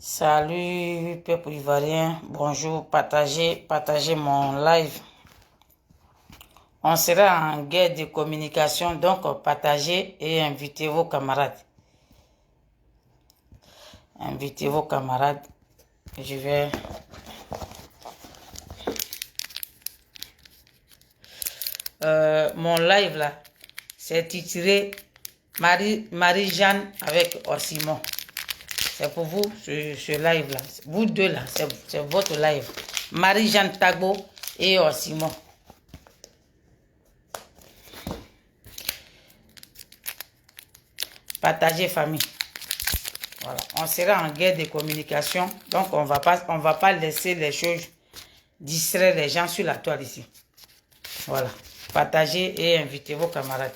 Salut peuple ivoirien, bonjour, partagez mon live. On sera en guerre de communication, donc partagez et invitez vos camarades. Invitez vos camarades. Je vais... mon live là, c'est titré Marie-Jeanne avec Orsimon. C'est pour vous, ce live-là. Vous deux, là, c'est votre live. Marie-Jeanne Tagbo et Orsimon. Partagez, famille. Voilà. On sera en guerre de communication. Donc, on va pas laisser les choses distraire les gens sur la toile ici. Voilà. Partagez et invitez vos camarades.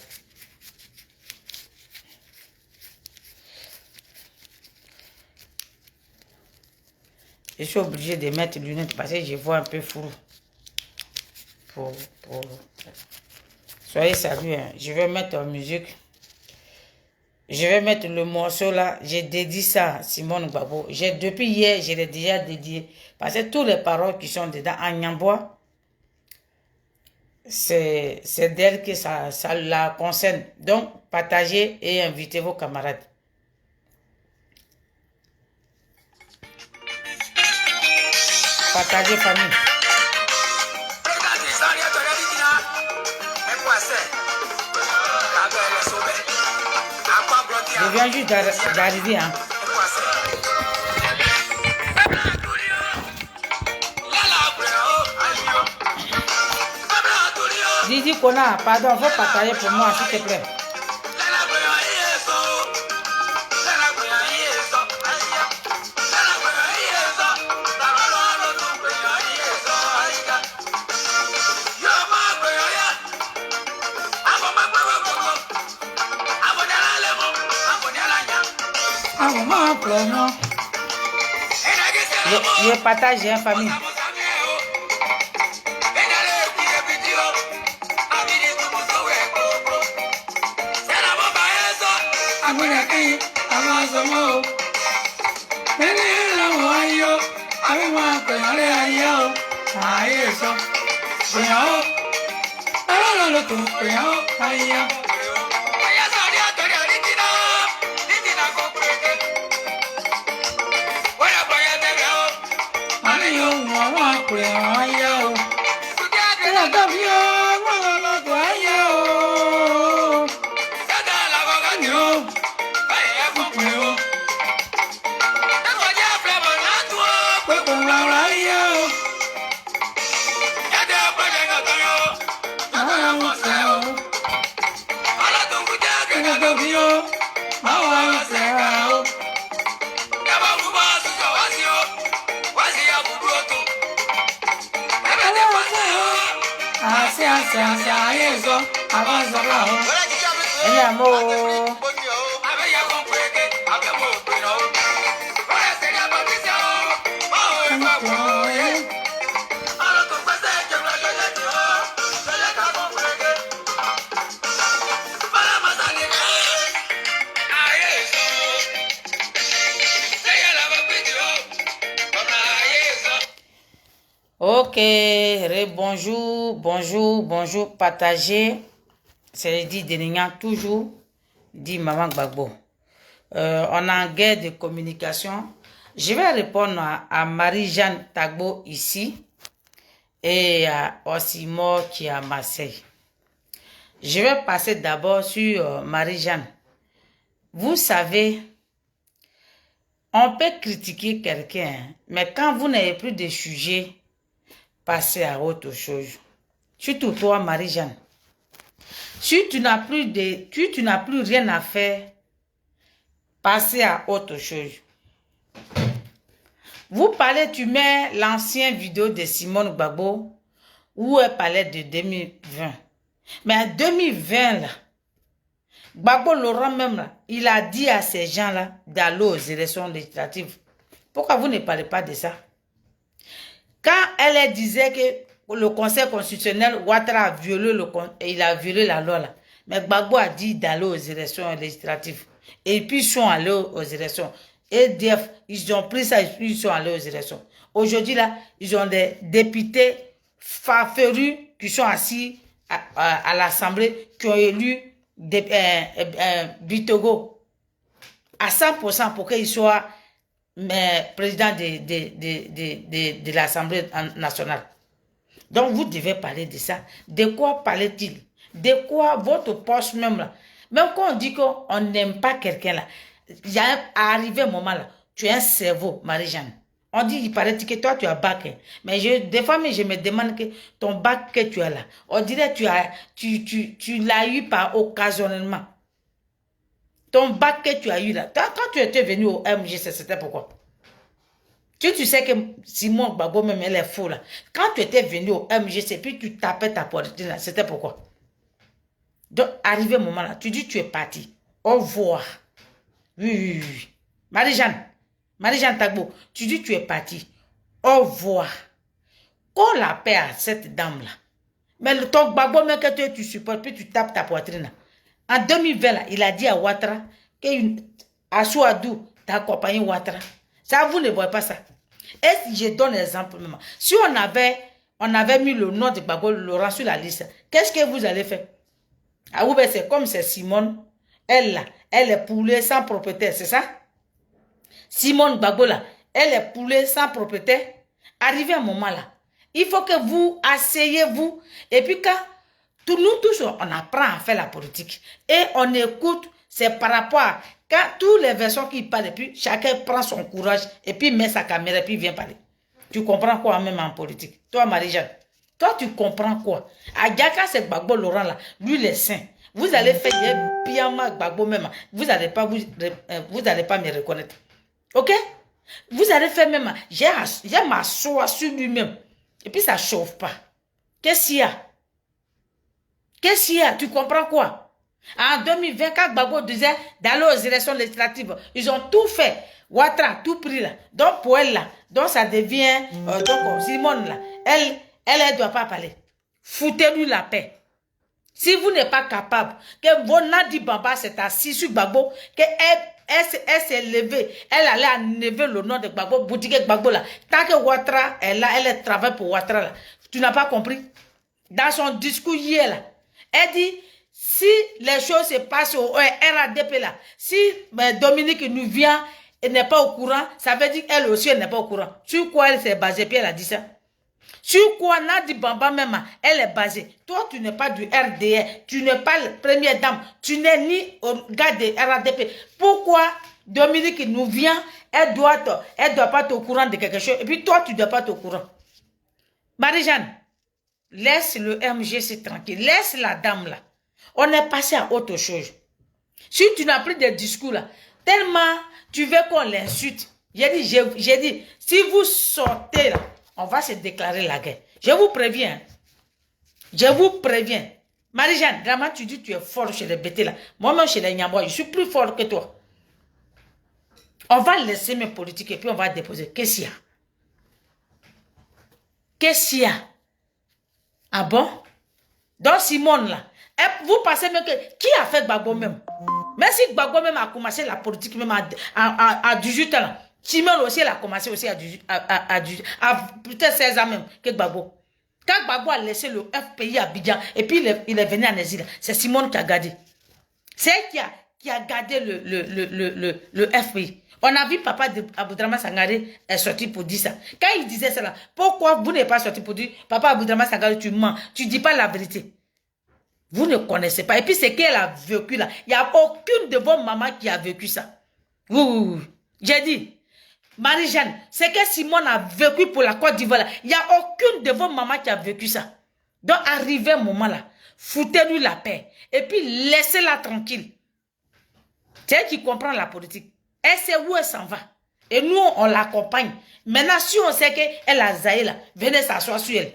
Je suis obligé de mettre lunettes parce que je vois un peu flou. Soyez salués. Hein. Je vais mettre en musique. Je vais mettre le morceau là. J'ai dédié ça à Simone Gbagbo. Depuis hier, je l'ai déjà dédié. Parce que toutes les paroles qui sont dedans en Nyambois, c'est d'elle que ça la concerne. Donc, partagez et invitez vos camarades. Partagez, famille. Je viens juste d'arriver. Hein. Didi Kona, pardon, faut partager pour moi, s'il te plaît. Je partage, hein, famille. Ok, bonjour, partagez. C'est dit Denignan, toujours, dit Maman Gbagbo. On est en guerre de communication. Je vais répondre à Marie-Jeanne Tagbo ici et à Orsimon qui est à Marseille. Je vais passer d'abord sur Marie-Jeanne. Vous savez, on peut critiquer quelqu'un, mais quand vous n'avez plus de sujet, passez à autre chose. Surtout toi, Marie-Jeanne. Si tu n'as plus rien à faire, passez à autre chose. Vous parlez, tu mets l'ancienne vidéo de Simone Gbagbo où elle parlait de 2020. Mais en 2020, là, Gbagbo Laurent même, là, il a dit à ces gens-là d'aller aux élections législatives. Pourquoi vous ne parlez pas de ça? Quand elle disait que le Conseil constitutionnel, Ouattara a violé la loi là. Mais Gbagbo a dit d'aller aux élections législatives. Et puis ils sont allés aux élections. EDF, ils ont pris ça, ils sont allés aux élections. Aujourd'hui, là, ils ont des députés farfelus qui sont assis à l'Assemblée, qui ont élu Bitogo à 100% pour qu'il soit président de l'Assemblée nationale. Donc, vous devez parler de ça. De quoi parlait-il? De quoi votre poste même là? Même quand on dit qu'on n'aime pas quelqu'un là, il y a arrivé un moment là, tu as un cerveau, Marie-Jeanne. On dit, il paraît que toi, tu as bac. Mais des fois, je me demande que ton bac que tu as là, on dirait que tu l'as eu par occasionnellement. Ton bac que tu as eu là, quand tu étais venu au MGC, c'était pourquoi? Tu sais que Simone Gbagbo même, elle est fou là. Quand tu étais venu au MGC, puis tu tapais ta poitrine là, c'était pourquoi? Donc, arrivé au moment là, tu dis tu es parti. Au revoir. Oui. Marie-Jeanne Tagbo, tu dis tu es parti. Au revoir. Qu'on la paix à cette dame là. Mais ton Gbagbo même que tu supportes, puis tu tapes ta poitrine là. En 2020 là, il a dit à Ouattara que Assouadou t'a accompagné Ouattara. Ça, vous ne voyez pas ça. Et si je donne l'exemple même, si on avait mis le nom de Gbagbo Laurent sur la liste, qu'est-ce que vous allez faire? Ah oui, ben c'est comme c'est Simone, elle là, elle est poulée sans propriétaire, c'est ça? Simone Gbagbo là, elle est poulée sans propriétaire. Arrivé à un moment là, il faut que vous asseyez-vous. Et puis quand nous tous, on apprend à faire la politique. Et on écoute, c'est par rapport à quand toutes les versions qui parlent, et puis chacun prend son courage, et puis met sa caméra, et puis vient parler. Tu comprends quoi même en politique? Toi, Marie-Jeanne, toi, tu comprends quoi? Adjaka, c'est Gbagbo Laurent là, lui, les saints. Vous allez faire bien Gbagbo même. Vous n'allez pas me reconnaître. Ok? Vous allez faire même. J'ai m'asseoir sur lui-même. Et puis ça ne chauffe pas. Qu'est-ce qu'il y a? Qu'est-ce qu'il y a? Tu comprends quoi? En 2020, quand Gbagbo disait d'aller aux élections législatives, ils ont tout fait. Ouattara, tout pris là. Donc pour elle là, donc ça devient, donc Simone là, elle doit pas parler. Foutez-lui la paix. Si vous n'êtes pas capable, que Bonadi Bamba s'est assis sur Gbagbo, qu'elle s'est levée, elle allait enlever le nom de Gbagbo, boutique Gbagbo là. Tant que Ouattara est là, elle travaille pour Ouattara là. Tu n'as pas compris? Dans son discours hier là, elle dit, si les choses se passent au RADP là, si Dominique nous vient et n'est pas au courant, ça veut dire qu'elle aussi elle n'est pas au courant. Sur quoi elle s'est basée, puis elle a dit ça? Sur quoi Nadi Bamba même, elle est basée. Toi, tu n'es pas du RDR, tu n'es pas la première dame, tu n'es ni au gars de RADP. Pourquoi Dominique nous vient, elle doit pas être au courant de quelque chose, et puis toi, tu ne dois pas être au courant. Marie-Jeanne, laisse le MGC tranquille, laisse la dame là. On est passé à autre chose. Si tu n'as plus de discours là, tellement tu veux qu'on l'insulte. J'ai dit, si vous sortez là, on va se déclarer la guerre. Je vous préviens. Je vous préviens. Marie-Jeanne, vraiment, tu dis que tu es fort chez les bêtés là. Moi-même chez les Niamois, je suis plus fort que toi. On va laisser mes politiques et puis on va déposer. Qu'est-ce qu'il y a? Qu'est-ce qu'il y a? Ah bon? Donc Simone là, vous pensez même que... Qui a fait Gbagbo même? Même si Gbagbo même a commencé la politique même à 18 ans là. Simone aussi, elle a commencé aussi à peut-être 16 ans même que Gbagbo. Quand Gbagbo a laissé le FPI à Abidjan et puis il est venu en exil, c'est Simone qui a gardé. C'est elle qui a gardé le FPI. On a vu papa Aboudraman Sangaré est sorti pour dire ça. Quand il disait ça là, pourquoi vous n'êtes pas sorti pour dire papa Aboudraman Sangaré, tu mens, tu ne dis pas la vérité. Vous ne connaissez pas. Et puis c'est qu'elle a vécu là. Il n'y a aucune de vos mamans qui a vécu ça. Oui. J'ai dit, Marie-Jeanne, c'est que Simone a vécu pour la Côte d'Ivoire. Il n'y a aucune de vos mamans qui a vécu ça. Donc, arrivé un moment là, foutez-lui la paix. Et puis, laissez-la tranquille. C'est elle qui comprend la politique. Elle sait où elle s'en va. Et nous, on l'accompagne. Maintenant, si on sait qu'elle a zaï là, venez s'asseoir sur elle.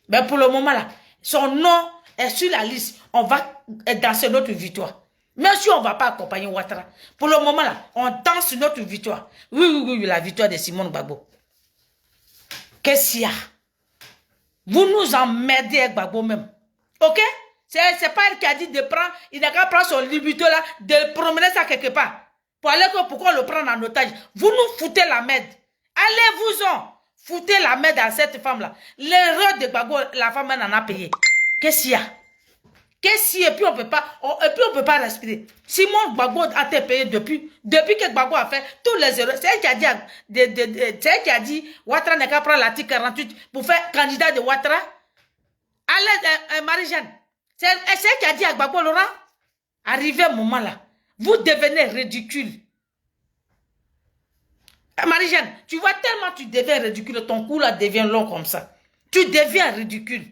Mais pour le moment là, son nom est sur la liste. On va danser notre victoire. Même si on ne va pas accompagner Ouattara. Pour le moment là, on danse notre victoire. Oui, la victoire de Simone Gbagbo. Qu'est-ce qu'il y a? Vous nous emmerdez avec Gbagbo même. Ok? C'est pas elle qui a dit de prendre, il n'a qu'à prendre son libido là, de promener ça quelque part. pour aller pourquoi le prendre en otage. Vous nous foutez la merde. Allez-vous-en. Foutez la merde à cette femme-là. L'erreur de Gbagbo, la femme en a payé. Qu'est-ce qu'il y a? Qu'est-ce qu'il y a? Et puis on peut pas respirer. Simone Gbagbo a été payé depuis que Gbagbo a fait tous les erreurs. C'est elle qui a dit, c'est elle qui a dit, Ouattara n'est qu'à prendre l'article 48 pour faire candidat de Ouattara. Allez, Marie-Jeanne. C'est elle qui a dit à Gbagbo Laurent, arrivé un moment là, vous devenez ridicule. Marie-Jeanne, tu vois tellement tu deviens ridicule, ton cou là devient long comme ça. Tu deviens ridicule.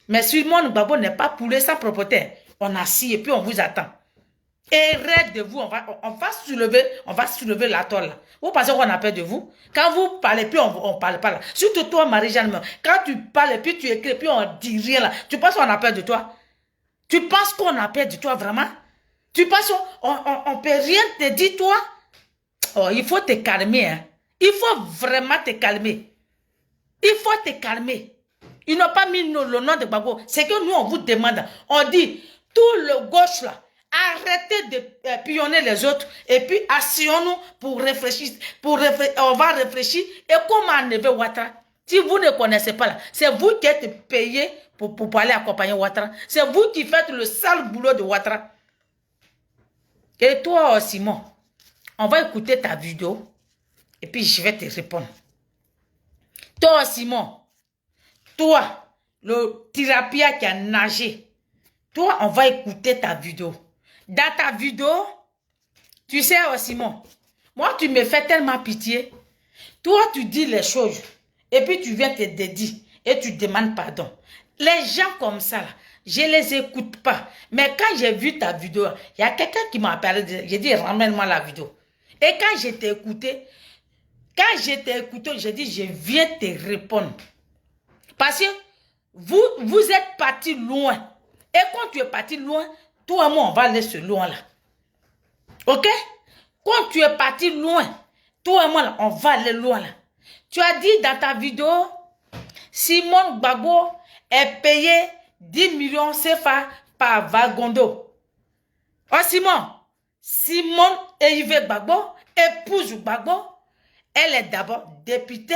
Mais Simone Gbagbo n'est pas poulé sans propreté. On assis et puis on vous attend. Et rêve de vous, on va soulever la toile là. Vous pensez qu'on a peur de vous? Quand vous parlez, puis on parle pas là. Surtout toi, Marie-Jeanne, quand tu parles, et puis tu écris, puis on dit rien là. Tu penses qu'on a peur de toi? Tu penses qu'on a peur de toi vraiment? Tu penses qu'on peut rien te dire toi? Oh, il faut te calmer. Hein. Il faut vraiment te calmer. Il faut te calmer. Ils n'ont pas mis le nom de Gbagbo. C'est que nous, on vous demande. On dit, tout le gauche là, arrêtez de pionner les autres et puis asseyons-nous pour réfléchir. On va réfléchir. Et comment enlever Ouattara? Si vous ne connaissez pas là, c'est vous qui êtes payé pour aller accompagner Ouattara. C'est vous qui faites le sale boulot de Ouattara. Et toi, Simon, on va écouter ta vidéo et puis je vais te répondre. Toi, Simon, toi, le thérapia qui a nagé, toi, on va écouter ta vidéo. Dans ta vidéo, tu sais, Simon, moi, tu me fais tellement pitié. Toi, tu dis les choses et puis tu viens te dédier et tu demandes pardon. Les gens comme ça, là, je les écoute pas. Mais quand j'ai vu ta vidéo, il y a quelqu'un qui m'a appelé, j'ai dit, ramène-moi la vidéo. Et quand je t'ai écouté, j'ai dit, je viens te répondre. Parce que vous êtes parti loin. Et quand tu es parti loin, toi et moi, on va aller ce loin-là. Ok? Quand tu es parti loin, toi et moi, là, on va aller loin là. Tu as dit dans ta vidéo, Simone Gbagbo est payé 10 millions CFA par Vagondo. Oh Simone Eyve Gbagbo, épouse Gbagbo, elle est d'abord députée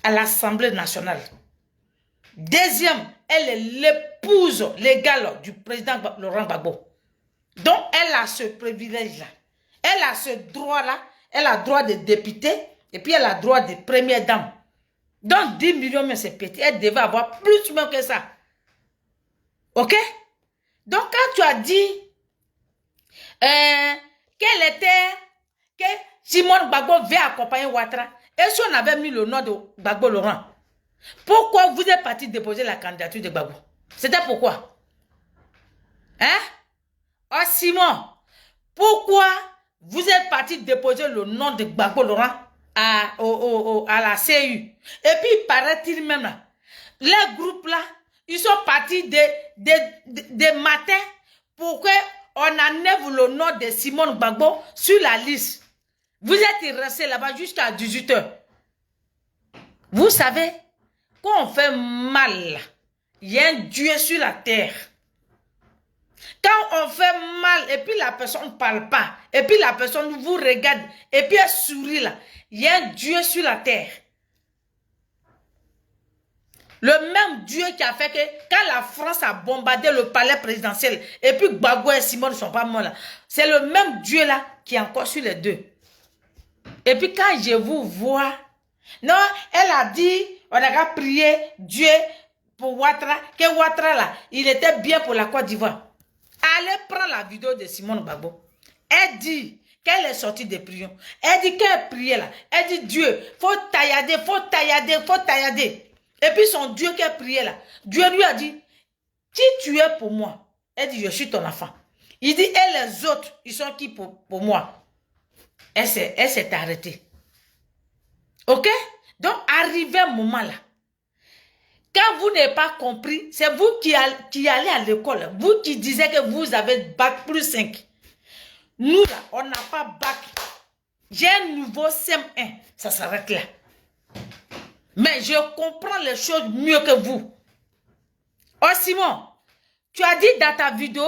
à l'Assemblée nationale. Deuxième, elle est l'épouse légale du président Laurent Gbagbo. Donc, elle a ce privilège-là. Elle a ce droit-là. Elle a droit de député et puis elle a droit de première dame. Donc, 10 millions, mais c'est petit. Elle devait avoir plus même que ça. Ok? Donc, quand tu as dit que Simone Gbagbo veut accompagner Ouattara, et si on avait mis le nom de Gbagbo Laurent, pourquoi vous êtes parti déposer la candidature de Gbagbo? C'était pourquoi? Hein? Oh Simon, pourquoi vous êtes parti déposer le nom de Gbagbo Laurent à la CU? Et puis, paraît-il même là, les groupes là, ils sont partis des matins pour qu'on enlève le nom de Simone Gbagbo sur la liste. Vous êtes restés là-bas jusqu'à 18 h. Vous savez, quand on fait mal, il y a un Dieu sur la terre. Quand on fait mal et puis la personne ne parle pas, et puis la personne vous regarde, et puis elle sourit là, il y a un Dieu sur la terre. Le même Dieu qui a fait que quand la France a bombardé le palais présidentiel, et puis Gbagbo et Simone ne sont pas morts là, c'est le même Dieu là qui est encore sur les deux. Et puis quand je vous vois, non, elle a dit, on a prié Dieu pour Ouattara, que Ouattara là, il était bien pour la Côte d'Ivoire. Allez prendre la vidéo de Simone Gbagbo. Elle dit qu'elle est sortie de prions. Elle dit qu'elle priait là. Elle dit Dieu, faut taillader, faut taillader, faut taillader. Et puis son Dieu qu'elle priait là, Dieu lui a dit, si tu es pour moi, elle dit je suis ton enfant. Il dit et les autres, ils sont qui pour moi? Elle s'est arrêtée. Ok? Donc arrivé un moment là, quand vous n'avez pas compris, c'est vous qui allez à l'école, vous qui disiez que vous avez bac plus 5. Nous là, on n'a pas bac. J'ai un nouveau CM1, ça s'arrête là. Mais je comprends les choses mieux que vous. Oh Simon, tu as dit dans ta vidéo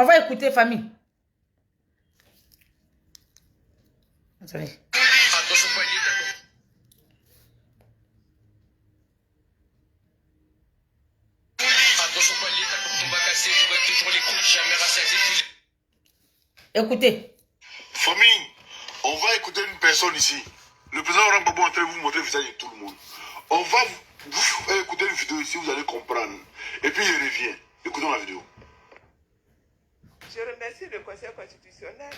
On va écouter, famille. Attendez. Écoutez. Famille, on va écouter une personne ici. Le président Laurent Gbagbo est en train de vous montrer le visage de tout le monde. On va vous écouter une vidéo ici, vous allez comprendre. Et puis il revient. Écoutons la vidéo. Je remercie le Conseil constitutionnel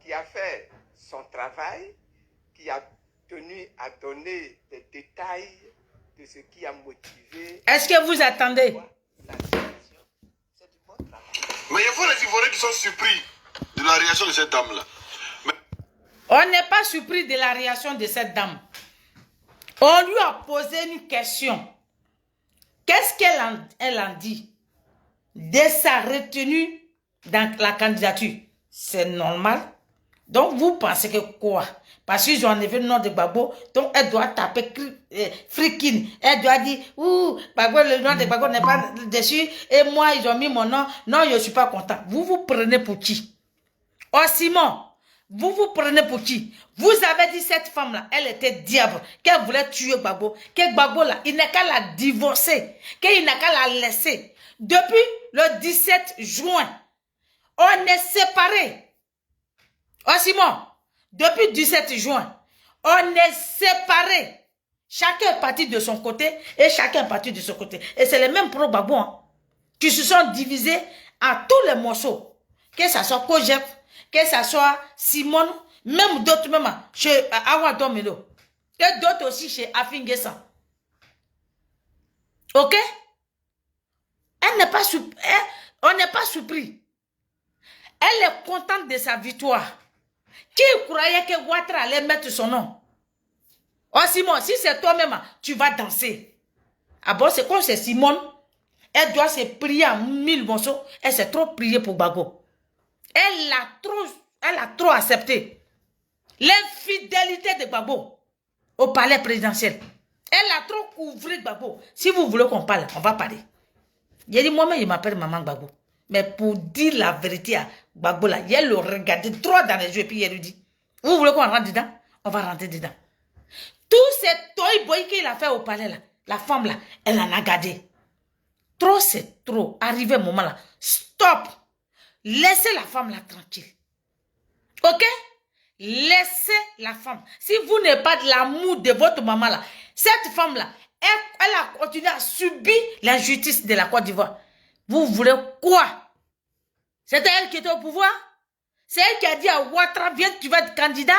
qui a fait son travail, qui a tenu à donner des détails de ce qui a motivé. Est-ce que vous attendez? C'est du bon travail. Mais il y a les Ivoiriens qui sont surpris de la réaction de cette dame-là. Mais... On n'est pas surpris de la réaction de cette dame. On lui a posé une question. Qu'est-ce qu'elle en dit de sa retenue dans la candidature? C'est normal. Donc, vous pensez que quoi? Parce qu'ils ont enlevé le nom de Gbagbo, donc elle doit taper freaking. Elle doit dire, ouh, Gbagbo, le nom de Gbagbo n'est pas dessus, et moi, ils ont mis mon nom. Non, je ne suis pas content. Vous vous prenez pour qui? Oh, Simon, vous vous prenez pour qui? Vous avez dit cette femme-là, elle était diable, qu'elle voulait tuer Gbagbo, que Gbagbo là, il n'a qu'à la divorcer, qu'il n'a qu'à la laisser. Depuis le 17 juin, on est séparés. Oh Simon, depuis 17 juin, on est séparés. Chacun est parti de son côté et chacun est parti de son côté. Et c'est les mêmes pro-Gbagbo hein, qui se sont divisés en tous les morceaux. Que ce soit Kojep, que ce soit Simone, même d'autres même chez Awa Domino. Et d'autres aussi chez Afingesan. Ok? Elle n'est pas surpris. On n'est pas surpris. Elle est contente de sa victoire. Qui croyait que Ouattara allait mettre son nom? Oh Simon, si c'est toi-même, tu vas danser. Ah bon, c'est comme c'est Simone. Elle doit se prier en 1000 morceaux. Elle s'est trop priée pour Gbagbo. Elle a trop accepté l'infidélité de Gbagbo au palais présidentiel. Elle a trop couvert Gbagbo. Si vous voulez qu'on parle, on va parler. J'ai dit, moi-même, je m'appelle Maman Gbagbo. Mais pour dire la vérité à Gbagbo, là, il le regardait droit dans les yeux et puis il lui dit, vous voulez qu'on rentre dedans? On va rentrer dedans. Tous ces toy-boy qu'il a fait au palais, là, la femme, là, elle en a gardé. Trop, c'est trop. Arrivé un moment, là, stop. Laissez la femme, là, tranquille. Ok? Laissez la femme. Si vous n'avez pas de l'amour de votre maman, là, cette femme-là, elle a continué à subir l'injustice de la Côte d'Ivoire. Vous voulez quoi? C'était elle qui était au pouvoir? C'est elle qui a dit à Ouattara, viens, tu vas être candidat?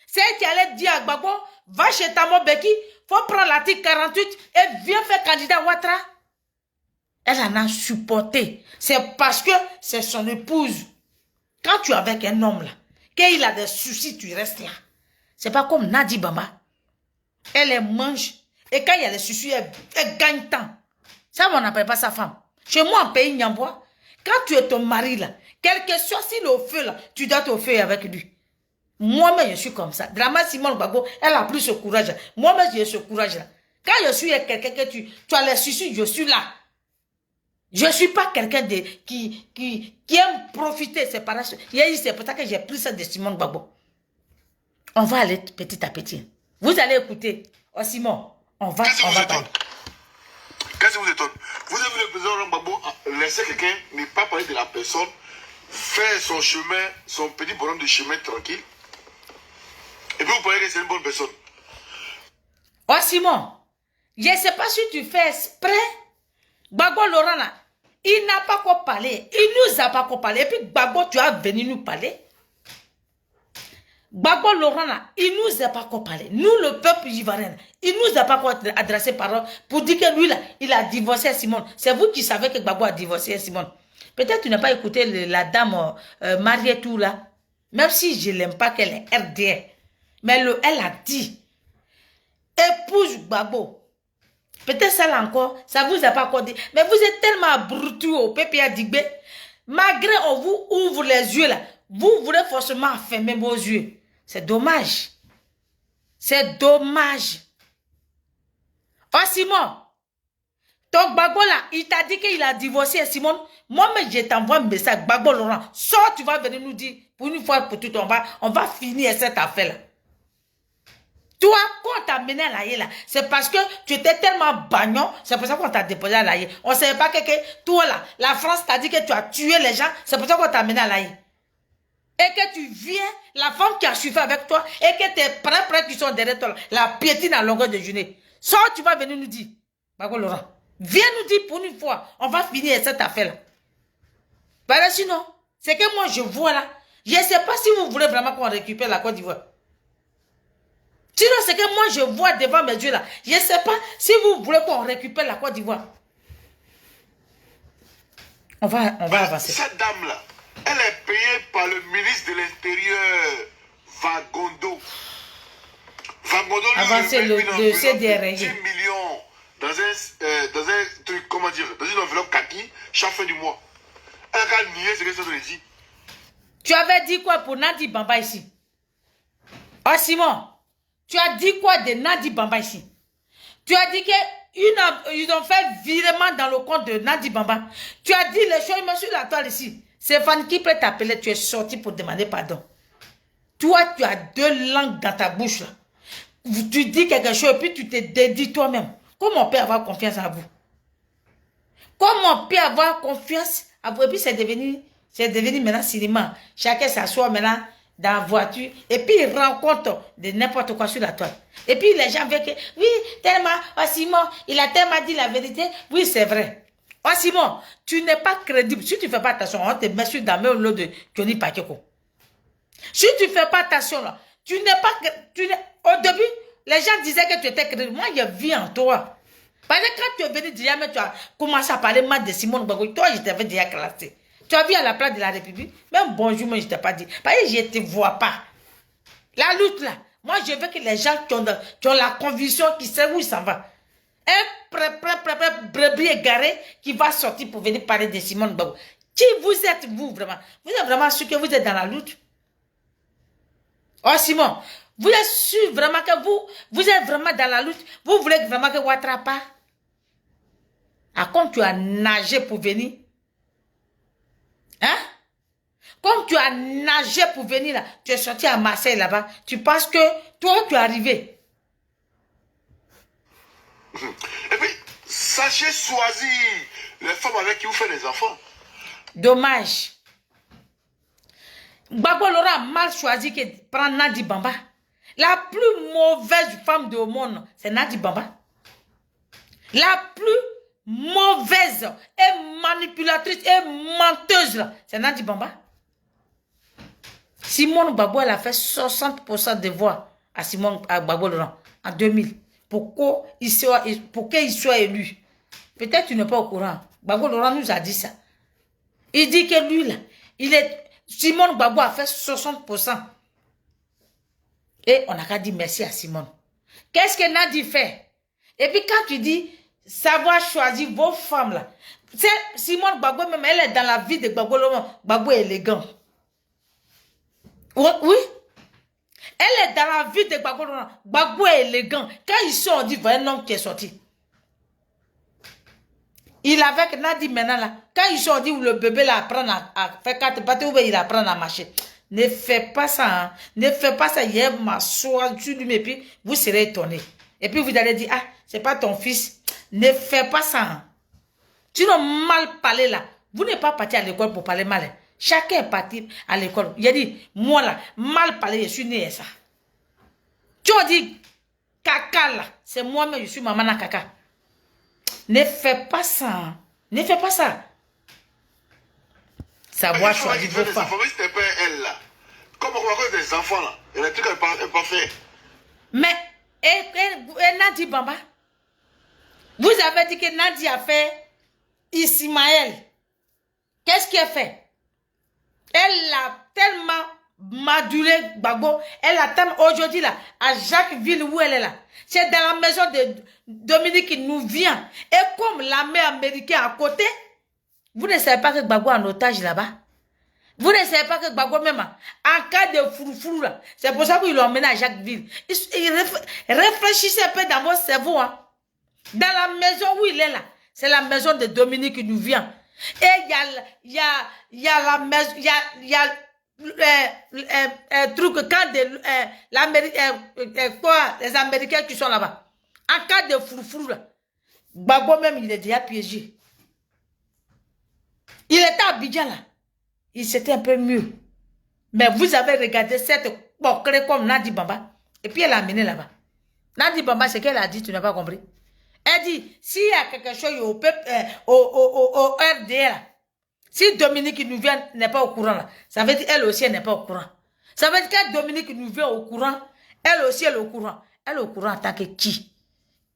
C'est elle qui allait dire à Gbagbo, va chez Thabo Mbeki, faut prendre l'article 48 et viens faire candidat à Ouattara. Elle en a supporté. C'est parce que c'est son épouse. Quand tu es avec un homme là, qu'il a des soucis, tu restes là. C'est pas comme Nadi Bamba. Elle les mange. Et quand il y a des soucis, elle gagne temps. Ça, on n'appelle pas sa femme. Chez moi, en pays Nyambois, quand tu es ton mari là, quel que soit s'il est au feu là, tu dois être au feu avec lui. Moi-même, je suis comme ça. Drama Simone Gbagbo, elle a plus ce courage. Moi-même, j'ai ce courage là. Quand je suis avec quelqu'un que tu as les soucis, je suis là. Je ne suis pas quelqu'un qui aime profiter. C'est pour ça que j'ai pris ça de Simone Gbagbo. On va aller petit à petit. Vous allez écouter. Oh Simon, on va parler. Qu'est-ce qui vous étonne? Vous avez vu le président Laurent Gbagbo laisser quelqu'un ne pas parler de la personne, faire son chemin, son petit bonhomme de chemin tranquille. Et puis vous pensez que c'est une bonne personne. Oh Simon, je ne sais pas si tu fais exprès. Gbagbo Laurent là, il n'a pas quoi parler. Il nous a pas quoi parler. Et puis Gbagbo, tu as venu nous parler. Gbagbo Laurent là, il nous a pas quoi parler. Nous, le peuple ivoirien, il nous a pas quoi adresser parole pour dire que lui là, il a divorcé à Simone. C'est vous qui savez que Gbagbo a divorcé à Simone. Peut-être tu n'as pas écouté la dame Marietou là. Même si je l'aime pas qu'elle est RDR. Mais elle a dit, épouse Gbagbo. Peut-être ça là encore, ça vous a pas encore dit. Mais vous êtes tellement abrutis au PPA Digbe. Malgré on vous ouvre les yeux là, vous voulez forcément fermer vos yeux. C'est dommage. C'est dommage. Oh Simon, ton Donc, Gbagbo là, il t'a dit qu'il a divorcé Simone. Moi-même, je t'envoie un message. Gbagbo Laurent, sors, tu vas venir nous dire, pour une fois pour tout, on va finir cette affaire-là. Toi, quand on t'a amené à l'Aïe là, c'est parce que tu étais tellement bagnon, c'est pour ça qu'on t'a déposé à l'Aïe. On ne savait pas que toi là, la France t'a dit que tu as tué les gens, c'est pour ça qu'on t'a amené à l'Aïe. Et que tu viens, la femme qui a suivi avec toi, et que tes prêts qui sont derrière toi, la piétine à longueur de journée. Sors, tu vas venir nous dire. Gbagbo Laurent, viens nous dire pour une fois, on va finir cette affaire-là. Voilà, sinon, c'est que moi je vois là, je ne sais pas si vous voulez vraiment qu'on récupère la Côte d'Ivoire. Sinon, c'est que moi je vois devant mes yeux là, je ne sais pas si vous voulez qu'on récupère la Côte d'Ivoire. On va avancer. Cette dame-là, elle est payée par le ministre de l'Intérieur, Vagondo. Vagondo lui avancer le CDR. 10 millions dans un truc, comment dire, dans une enveloppe kaki chaque fin du mois. Elle a nié ce que ça veut dire. Tu avais dit quoi pour Nadi Bamba ici? Oh Simon, tu as dit quoi de Nadi Bamba ici? Tu as dit qu'ils ont fait virement dans le compte de Nadi Bamba. Tu as dit les choses, il me suis la toile ici. C'est Fan qui peut t'appeler, tu es sorti pour demander pardon. Toi, tu as deux langues dans ta bouche là. Tu dis quelque chose et puis tu te dédies toi-même. Comment on peut avoir confiance en vous? Comment on peut avoir confiance en vous? Et puis c'est devenu maintenant cinéma. Chacun s'assoit maintenant dans la voiture et puis il rencontre de n'importe quoi sur la toile. Et puis les gens veulent que, oui, tellement, oh Simon, il a tellement dit la vérité. Oui, c'est vrai. Oh Simon, tu n'es pas crédible. Si tu ne fais pas attention, on te met sur la même lot de Johnny Pakeko. Si tu ne fais pas attention, là, tu n'es pas... Au début, les gens disaient que tu étais crédible. Moi, je vis en toi. Parce que quand tu es venu déjà, tu as commencé à parler mal de Simone Gbagbo. Toi, je t'avais déjà classé. Tu as vu à la place de la République, même bonjour, moi, je ne t'ai pas dit. Parce que je ne te vois pas. La lutte, là, moi, je veux que les gens qui ont la conviction, qui savent où ils s'en vont. Un brebis égaré qui va sortir pour venir parler de Simone Gbagbo. Qui vous êtes, vous, vraiment? Vous êtes vraiment sûr que vous êtes dans la lutte? Oh, Simon, vous êtes sûr vraiment que vous êtes vraiment dans la lutte? Vous voulez vraiment que Ouattara part? Ah, comme tu as nagé pour venir? Hein? Comme tu as nagé pour venir là, tu es sorti à Marseille là-bas, tu penses que toi, tu es arrivé? Et puis, sachez choisir les femmes avec qui vous faites des enfants. Dommage. Gbagbo Laurent a mal choisi que prendre Nadi Bamba. La plus mauvaise femme du monde, c'est Nadi Bamba. La plus mauvaise et manipulatrice et menteuse, c'est Nadi Bamba. Simone Gbagbo, elle a fait 60% de voix à Gbagbo Laurent en 2000. Pour qu'il soit élu. Peut-être tu n'es pas au courant. Gbagbo Laurent nous a dit ça. Il dit que lui, là, Simone Gbagbo a fait 60%. Et on n'a qu'à dire merci à Simone. Qu'est-ce que Nadi fait? Et puis quand tu dis savoir choisir vos femmes là, Simone Gbagbo même, elle est dans la vie de Gbagbo Laurent. Gbagbo est élégant. Oui. Elle est dans la vie de Gbagbo Laurent. Gbagbo est élégant. Quand ils sont, on dit, voilà un homme qui est sorti. Il avec Nadi maintenant là. Quand ils sont dit où le bébé là apprend à faire 4 pattes, ou il apprend à marcher. Ne fais pas ça. Hein. Ne fais pas ça. Hier, m'assois sur lui, et puis vous serez étonné. Et puis vous allez dire, ah, c'est pas ton fils. Ne fais pas ça. Hein. Tu n'as mal parlé là. Vous n'êtes pas parti à l'école pour parler mal. Hein. Chacun est parti à l'école. Il a dit, moi là, mal parler, je suis né à ça. Tu as dit, caca là, c'est moi-même, je suis maman à caca. Ne fais pas ça. Ne fais pas ça. Savoir choisir vos femmes. C'était pas elle là. Comment on va des enfants là? Il y a des trucs qu'elle ne peut pas faire. Mais, et Nadi Bamba, vous avez dit que Nadi a fait Ismaël. Qu'est-ce qu'elle a fait? Elle a tellement maduré Gbagbo. Elle a tellement, aujourd'hui là, à Jacquesville où elle est là. C'est dans la maison de Dominique qui nous vient. Et comme l'armée américaine à côté, vous ne savez pas que Gbagbo est en otage là-bas. Vous ne savez pas que Gbagbo même, en cas de froufrou là, c'est pour ça qu'ils l'ont emmené à Jacquesville. Réfléchissez un peu dans votre cerveau. Hein. Dans la maison où il est là, c'est la maison de Dominique qui nous vient. Et il y a la maison, il y a truc quand les Américains qui sont là-bas. En cas de froufrou, Gbagbo même, il est déjà piégé. Il était à Abidjan là. Il s'était un peu mieux. Mais vous avez regardé cette porcrée comme Nadi Bamba. Et puis elle l'a amené là-bas. Nadi Bamba, c'est qu'elle a dit, tu n'as pas compris. Elle dit, s'il y a quelque chose au RDR, si Dominique nous vient, n'est pas au courant là, ça veut dire elle aussi, elle n'est pas au courant. Ça veut dire que Dominique nous vient au courant, elle aussi, elle est au courant. Elle est au courant en tant que qui?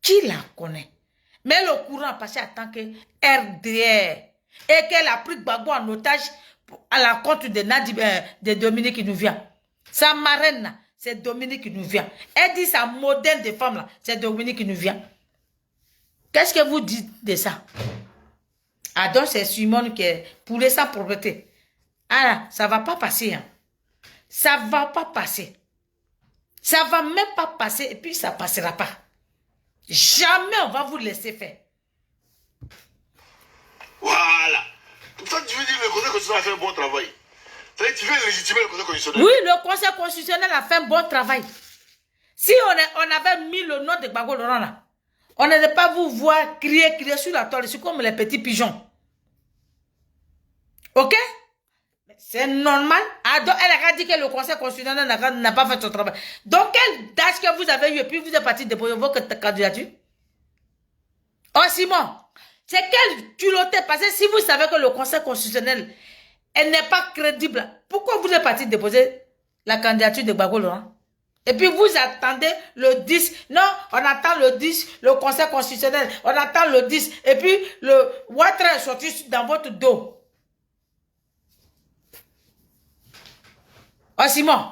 Qui la connaît? Mais elle est au courant parce qu'en tant que RDR. Et qu'elle a pris Gbagbo en otage à la compte de Dominique qui nous vient. Sa marraine, c'est Dominique qui nous vient. Elle dit sa modèle de femme, là, c'est Dominique qui nous vient. Qu'est-ce que vous dites de ça? Ah donc c'est Simone qui est poulet sans propreté. Ah ça ne va pas passer. Hein. Ça ne va pas passer. Ça ne va même pas passer et puis ça ne passera pas. Jamais on va vous laisser faire. Voilà. Comme ça, tu veux dire que le Conseil constitutionnel a fait un bon travail. C'est-à-dire que tu veux légitimer le Conseil constitutionnel. Oui, le Conseil constitutionnel a fait un bon travail. Si on avait mis le nom de Gbagbo Laurent là, on n'allait pas vous voir crier sur la toile. C'est comme les petits pigeons. Ok? C'est normal. Ah, donc elle a dit que le Conseil constitutionnel n'a pas fait son travail. Donc, quelle date que vous avez eu et puis vous êtes parti déposer votre candidature? Oh, Simon, c'est quel culotté? Parce que si vous savez que le Conseil constitutionnel n'est pas crédible, pourquoi vous êtes parti déposer la candidature de Gbagbo Laurent? Et puis vous attendez le 10. Non, on attend le 10, le Conseil constitutionnel. On attend le 10. Et puis le Ouattara est sorti dans votre dos. Oh Simon.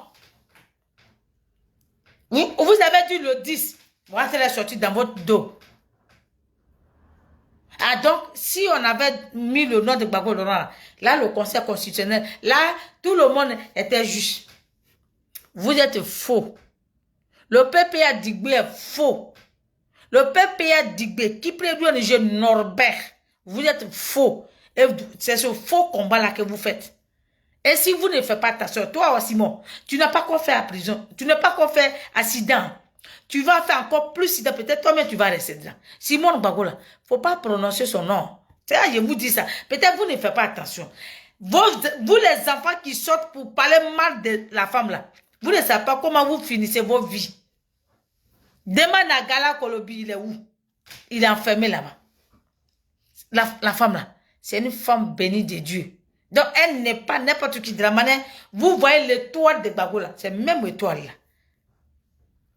Vous avez dit le 10. Ouattara est sorti dans votre dos. Ah donc, si on avait mis le nom de Gbagbo Laurent, là, le Conseil constitutionnel, là, tout le monde était juste. Vous êtes faux. Le PPA Digbe est faux. Le PPA Digbe qui préduit le jeune Norbert, vous êtes faux. Et c'est ce faux combat-là que vous faites. Et si vous ne faites pas attention, toi, Simon, tu n'as pas quoi faire à prison. Tu n'as pas quoi faire accident. Tu vas faire encore plus accident. Peut-être toi-même, tu vas rester dedans. Simon Gbagbo, il ne faut pas prononcer son nom. Je vous dis ça. Peut-être vous ne faites pas attention. Vous, les enfants qui sortent pour parler mal de la femme là, vous ne savez pas comment vous finissez vos vies. Demande à Gala Kolobi, il est où? Il est enfermé là-bas. La femme là, c'est une femme bénie de Dieu. Donc elle n'est pas n'importe qui de la manière. Vous voyez l'étoile de Gbagbo là, c'est même l'étoile là.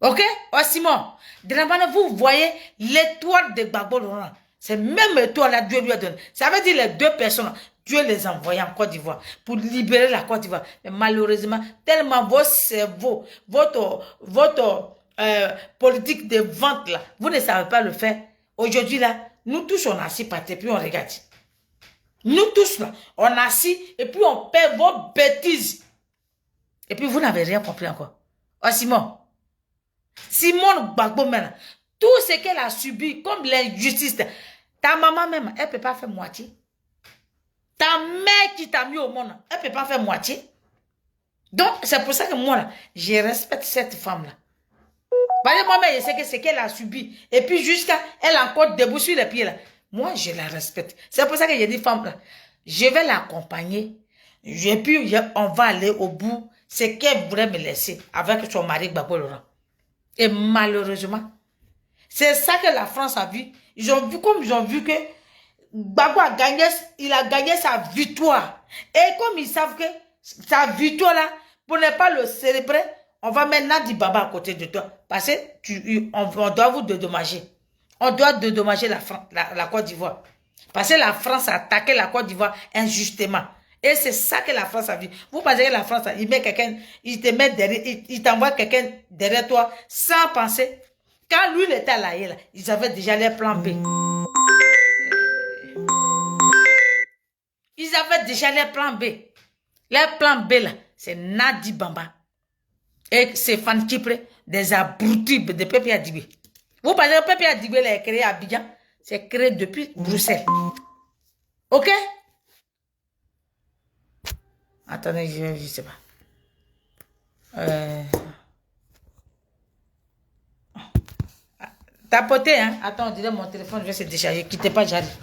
Ok? Oh Simon, de la manière vous voyez l'étoile de Gbagbo Laurent, c'est même l'étoile là, Dieu lui a donné. Ça veut dire les deux personnes, Dieu les a envoyées en Côte d'Ivoire pour libérer la Côte d'Ivoire. Mais malheureusement, tellement vos cerveaux, votre politique de vente là, vous ne savez pas le faire. Aujourd'hui là, nous tous on a assis par terre puis on regarde. Nous tous là, on a assis et puis on perd vos bêtises. Et puis vous n'avez rien compris encore. Oh Simon Gbagbo maintenant, tout ce qu'elle a subi comme l'injustice, ta maman même, elle ne peut pas faire moitié. Ta mère qui t'a mis au monde, elle ne peut pas faire moitié. Donc c'est pour ça que moi là, je respecte cette femme là. Moi-même, je sais que ce qu'elle a subi. Et puis jusqu'à elle encore debout sur les pieds là. Moi, je la respecte. C'est pour ça que j'ai dit, femme là, je vais l'accompagner. Et puis, on va aller au bout. C'est qu'elle voulait me laisser avec son mari Gbagbo Laurent. Et malheureusement, c'est ça que la France a vu. Ils ont vu comme ils ont vu que Gbagbo a gagné, il a gagné sa victoire. Et comme ils savent que sa victoire là, pour ne pas le célébrer, on va mettre Nadi Bamba à côté de toi. Parce que on doit vous dédommager. On doit dédommager la Côte d'Ivoire. Parce que la France a attaqué la Côte d'Ivoire injustement. Et c'est ça que la France a vu. Vous pensez que la France, il met quelqu'un, il te met derrière, il t'envoie quelqu'un derrière toi sans penser. Quand lui, il était à la là, ils avaient déjà les plans B. Ils avaient déjà les plans B. Les plans B là, c'est Nadi Bamba. Et c'est Fan Kipre, des abrutis de Pepe Adigbe. Vous pensez que Pepe Adigbe l'a créé à Abidjan? C'est créé depuis Bruxelles. Ok? Attendez, je ne sais pas. Tapotez, hein? Attends, on dirait mon téléphone, je vais se décharger. Quittez pas, j'arrive.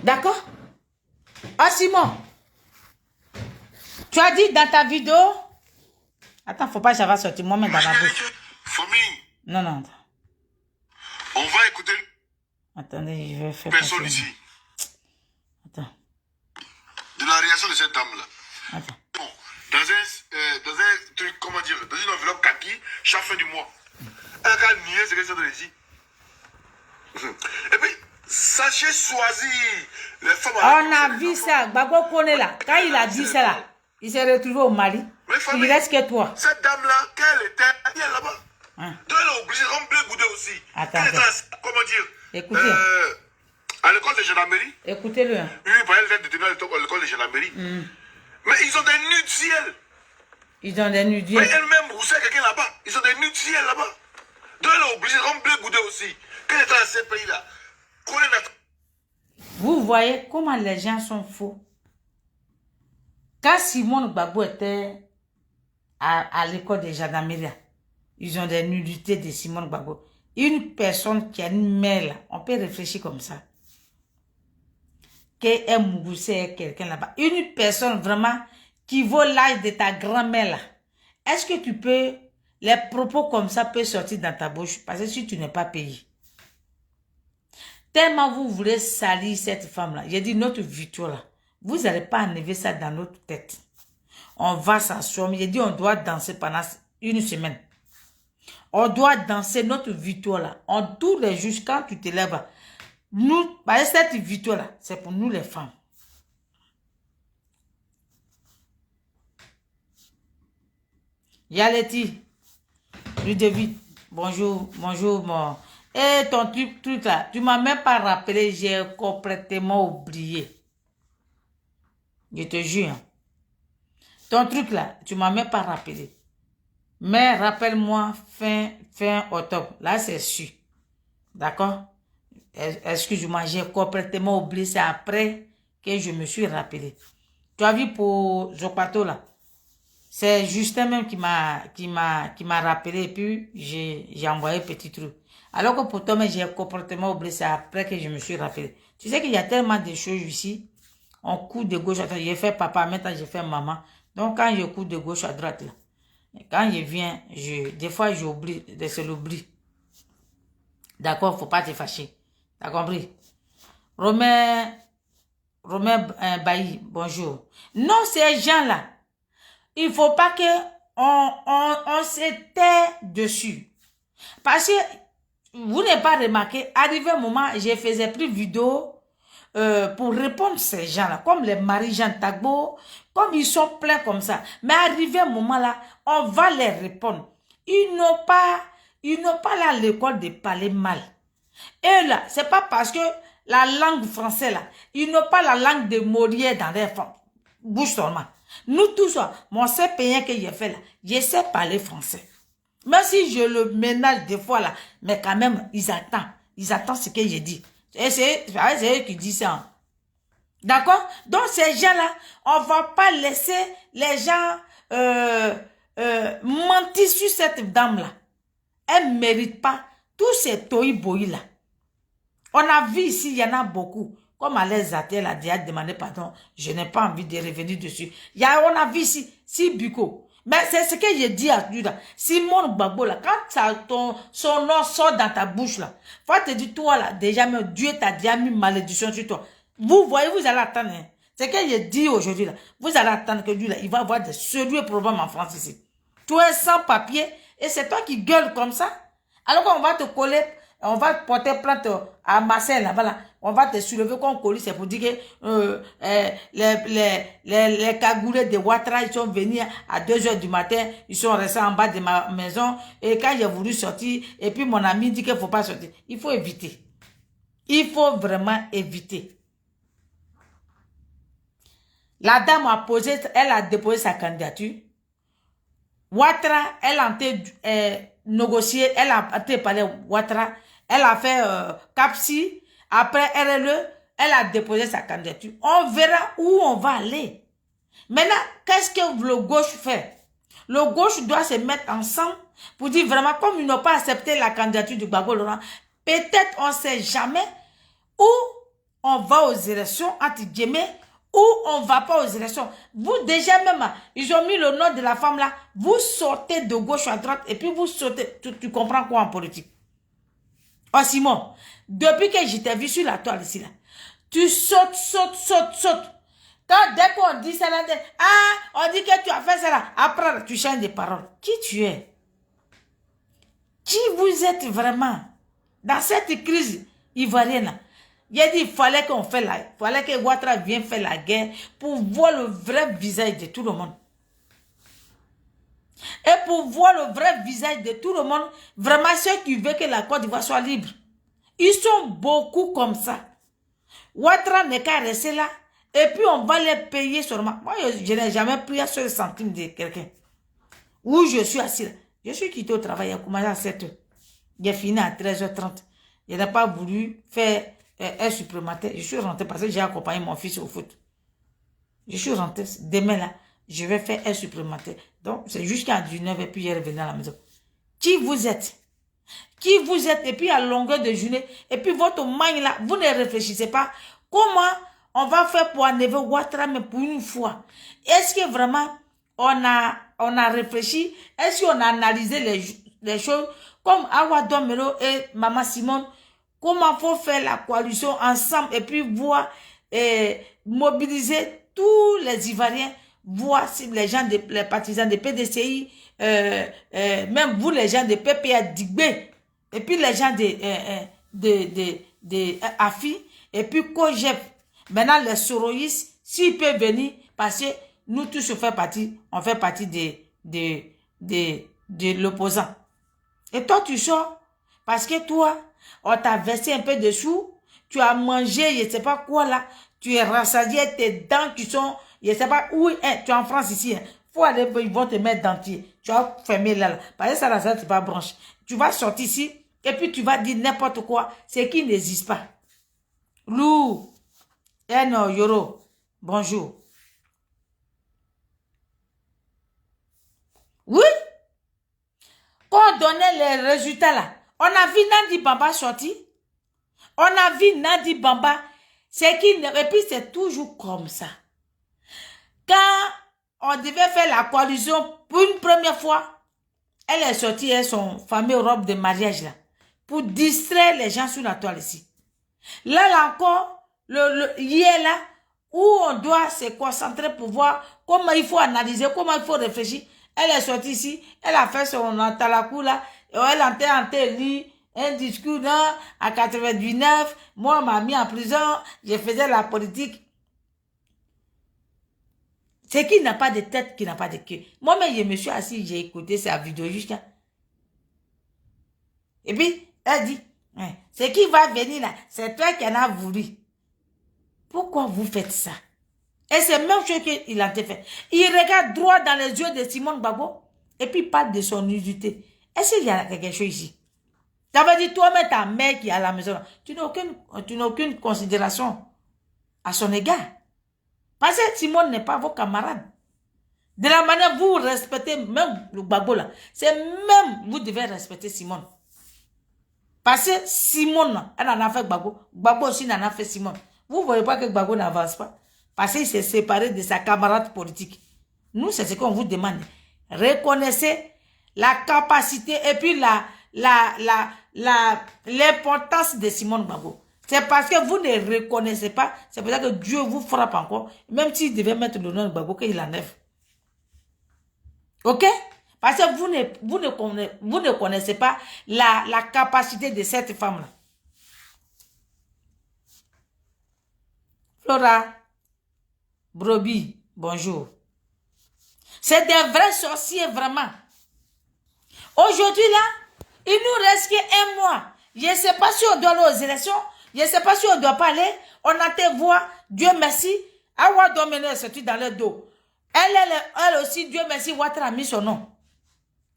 D'accord? Ah, Simon, tu as dit dans ta vidéo... Attends, faut pas que ça va sortir moi-même dans ma bouche. Famille. Non, non. On va écouter... Attendez, je vais faire... Personne ici. Attends. De la réaction de cette dame-là. Attends. Bon, dans un truc, comment dire, dans une enveloppe kaki, chaque fin du mois. Elle a nié ce qu'elle s'est donné ici. Et puis, sachez choisir les femmes... On a vu ça, Gbagbo connaît là. Quand il a dit ça là, il s'est retrouvé au Mali. Il reste que toi. Cette dame-là, qu'elle était, elle est là-bas. Donc elle est obligée de remplir Goudé aussi. Attends. Comment dire? Écoutez. À l'école de gendarmerie. Écoutez-le. Hein. Oui, elle est détenue à l'école de gendarmerie. Mais ils ont des nudes de ciel. Ils ont des nudes de ciel. Mais elle-même, vous savez quelqu'un là-bas. Ils ont des nudes de ciel là-bas. Donc elle est obligée de remplir Goudé aussi. Qu'elle est dans ces pays-là. Vous voyez comment les gens sont faux. Quand Simone Gbagbo était à l'école de gendarmerie, ils ont des nudités de Simone Gbagbo. Une personne qui a une mère, là, on peut réfléchir comme ça. Qu'elle moussait quelqu'un là-bas. Une personne vraiment qui vaut l'âge de ta grand-mère là. Est-ce que tu peux, les propos comme ça peuvent sortir dans ta bouche? Parce que si tu n'es pas payé. Tellement vous voulez salir cette femme-là. J'ai dit notre victoire là. Vous n'allez pas enlever ça dans notre tête. On va s'asseoir. J'ai dit on doit danser pendant une semaine. On doit danser notre victoire là. Tous les jours quand tu te lèves. Nous, cette victoire là, c'est pour nous les femmes. Yaleti, Ludovic, bonjour, mon... Et ton truc là, tu m'as même pas rappelé, j'ai complètement oublié. Je te jure. Ton truc là, tu m'as même pas rappelé. Mais rappelle-moi fin octobre. Là, c'est sûr. D'accord? Excuse-moi, j'ai complètement oublié. C'est après que je me suis rappelé. Tu as vu pour Zopato là? C'est Justin même qui m'a rappelé et puis j'ai envoyé petit truc. Alors que pour toi, j'ai complètement oublié. C'est après que je me suis rappelé. Tu sais qu'il y a tellement de choses ici. On court de gauche à droite. J'ai fait papa, maintenant j'ai fait maman. Donc quand je cours de gauche à droite là, quand je viens, des fois j'oublie, c'est l'oubli. D'accord, faut pas te fâcher. T'as compris? Romain Bailly, bonjour. Non, ces gens-là, il faut pas que on s'était dessus. Parce que vous n'avez pas remarqué, arrivé un moment, je faisais plus vidéo pour répondre à ces gens-là, comme les Marie-Jean Tagbo, comme ils sont pleins comme ça. Mais arrivé un moment là, on va les répondre. Ils n'ont pas là l'école de parler mal. Et là, c'est pas parce que la langue française là, ils n'ont pas la langue de Molière dans leur bouche seulement. Nous tous, mon seul pays que j'ai fait là, je sais parler français. Même si je le ménage des fois là, mais quand même, ils attendent ce que j'ai dit. Et c'est eux qui disent ça. D'accord? Donc ces gens-là, on va pas laisser les gens mentir sur cette dame-là. Elle ne mérite pas tous ces toï-boïs là. On a vu ici, il y en a beaucoup. Comme Alain Zatel a déjà demandé pardon, je n'ai pas envie de revenir dessus. On a vu ici, si Buko. Mais c'est ce que j'ai dit à lui là. Simone Gbagbo là, quand son nom sort dans ta bouche là, faut te dire toi là, déjà même Dieu t'a déjà mis malédiction sur toi. Vous voyez, vous allez attendre. Hein. C'est ce que j'ai dit aujourd'hui là. Vous allez attendre que lui là, il va avoir de sérieux problèmes en France ici. Tu es sans papier et c'est toi qui gueules comme ça. Alors qu'on va te coller, on va porter plainte à Marseille là-bas, là. On va te soulever comme colis, c'est pour dire que les cagoulés de Ouattara, ils sont venus à 2 h du matin, ils sont restés en bas de ma maison, et quand j'ai voulu sortir, et puis mon ami dit qu'il ne faut pas sortir. Il faut éviter. Il faut vraiment éviter. La dame elle a déposé sa candidature. Ouattara, elle a été négociée, elle a été parler Ouattara, elle a fait CAPSI, après RLE, elle a déposé sa candidature. On verra où on va aller. Maintenant, qu'est-ce que le gauche fait? Le gauche doit se mettre ensemble pour dire vraiment, comme ils n'ont pas accepté la candidature du Gbagbo Laurent, peut-être on ne sait jamais où on va aux élections, entre guillemets, ou on ne va pas aux élections. Vous, déjà même, ils ont mis le nom de la femme là, vous sortez de gauche à droite et puis vous sautez. Tu comprends quoi en politique? Oh Simon, depuis que je t'ai vu sur la toile ici là, tu sautes. Quand dès qu'on dit ça là, on dit que tu as fait ça là, après tu changes de parole. Qui tu es? Qui vous êtes vraiment? Dans cette crise ivoirienne là, il a dit il fallait qu'on fasse il fallait que Ouattara vienne faire la guerre pour voir le vrai visage de tout le monde. Et pour voir le vrai visage de tout le monde, vraiment ceux qui veulent que la Côte d'Ivoire soit libre. Ils sont beaucoup comme ça. Ouattara n'est qu'à rester là, et puis on va les payer seulement. Moi, je n'ai jamais pris un seul centime de quelqu'un. Où je suis assis là. Je suis quitté au travail, j'ai commencé à 7 h. J'ai fini à 13 h 30. Je n'ai pas voulu faire un supplémentaire. Je suis rentré parce que j'ai accompagné mon fils au foot. Je suis rentré. Demain là, je vais faire un supplémentaire. Donc, c'est jusqu'à 19 h et puis je reviens à la maison. Qui vous êtes? Qui vous êtes? Et puis à longueur de journée. Et puis votre mind là, vous ne réfléchissez pas. Comment on va faire pour enlever Ouattara, mais pour une fois? Est-ce que vraiment on a réfléchi? Est-ce qu'on a analysé les choses? Comme Awa Domelo et Maman Simone, comment faut faire la coalition ensemble et puis voir mobiliser tous les Ivoiriens, voir si les gens, les partisans de PDCI, même vous les gens de PPA Digbé, et puis les gens de AFI, et puis COGEP. Maintenant les soroïstes, s'ils peuvent venir, parce que nous tous on fait partie de l'opposant. Et toi tu sors, parce que toi, on t'a versé un peu de sous, tu as mangé, je ne sais pas quoi là, tu es rassasié, tes dents qui sont, je ne sais pas où, tu es en France ici, faut aller, ils vont te mettre dentier, tu vas fermer là, parce que ça là, c'est pas branche. Tu vas sortir ici, et puis tu vas dire n'importe quoi, c'est qui n'existe pas. Lou, non, Yoro, bonjour. Oui, quand on donnait les résultats là, on a vu Nandi Bamba sortir. On a vu Nandi Bamba. C'est qui, et puis c'est toujours comme ça. Quand on devait faire la coalition pour une première fois, elle est sortie avec son fameux robe de mariage là, pour distraire les gens sur la toile ici. Là encore, hier là, où on doit se concentrer pour voir comment il faut analyser, comment il faut réfléchir. Elle est sortie ici, elle a fait son talakou là, et elle a entendu un discours là, à 99, moi on m'a mis en prison, je faisais la politique. C'est qui n'a pas de tête, qui n'a pas de queue. Moi-même, je me suis assis, j'ai écouté sa vidéo jusqu'à. Et puis, elle dit, c'est qui va venir là, c'est toi qui en as voulu. Pourquoi vous faites ça? Et c'est même chose qu'il a fait. Il regarde droit dans les yeux de Simone Gbagbo et puis il parle de son nudité. Est-ce qu'il y a quelque chose ici? Ça veut dire toi-même ta mère qui est à la maison. Tu n'as aucune considération à son égard. Parce que Simone n'est pas vos camarades. De la manière vous respectez même le Gbagbo là, c'est même vous devez respecter Simone. Parce que Simone, elle en a fait Gbagbo. Gbagbo aussi en a fait Simone. Vous ne voyez pas que Gbagbo n'avance pas? Parce qu'il s'est séparé de sa camarade politique. Nous, c'est ce qu'on vous demande. Reconnaissez la capacité et puis l'importance de Simone Gbagbo. C'est parce que vous ne reconnaissez pas, c'est pour ça que Dieu vous frappe encore, même s'il devait mettre le nom de Gbagbo, qu'il enlève. Ok? Parce que vous ne connaissez pas la capacité de cette femme-là. Flora, Brobi, bonjour. C'est des vrais sorciers, vraiment. Aujourd'hui, là, il nous reste qu'un mois. Je ne sais pas si on doit aller aux élections. Je ne sais pas si on doit pas aller. On a été voir, Dieu merci, Awa Domene est sorti dans le dos. Elle aussi, Dieu merci, Ouattara a mis son nom.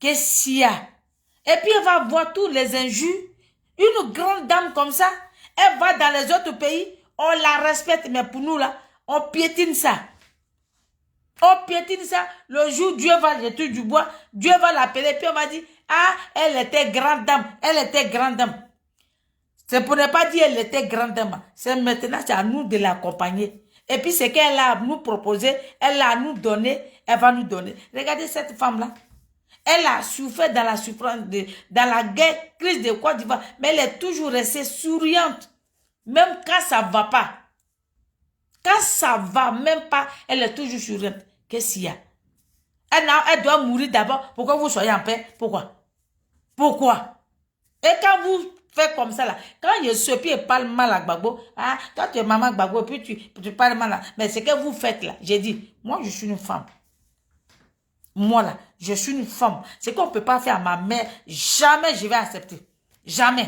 Qu'est-ce qu'il y a? Et puis elle va voir tous les injures. Une grande dame comme ça, elle va dans les autres pays, on la respecte, mais pour nous là, on piétine ça. On piétine ça. Le jour Dieu va jeter du bois, Dieu va l'appeler, puis on va dire, ah, elle était grande dame, elle était grande dame. C'est pour ne pas dire elle était grande dame. C'est maintenant, c'est à nous de l'accompagner. Et puis, ce qu'elle a à nous proposé, elle a à nous donné, elle va nous donner. Regardez cette femme-là. Elle a souffert dans la souffrance, dans la guerre, crise de Côte d'Ivoire, mais elle est toujours restée souriante. Même quand ça ne va pas. Quand ça ne va même pas, elle est toujours souriante. Qu'est-ce qu'il y a? Elle doit mourir d'abord pour que vous soyez en paix. Pourquoi? Pourquoi? Et quand vous faites comme ça là, quand il se pied parle mal à Gbagbo, ah, toi tu es maman Gbagbo, puis tu parles mal là. Mais ce que vous faites là, j'ai dit, moi je suis une femme. Moi là, je suis une femme. Ce qu'on ne peut pas faire à ma mère, jamais je vais accepter. Jamais.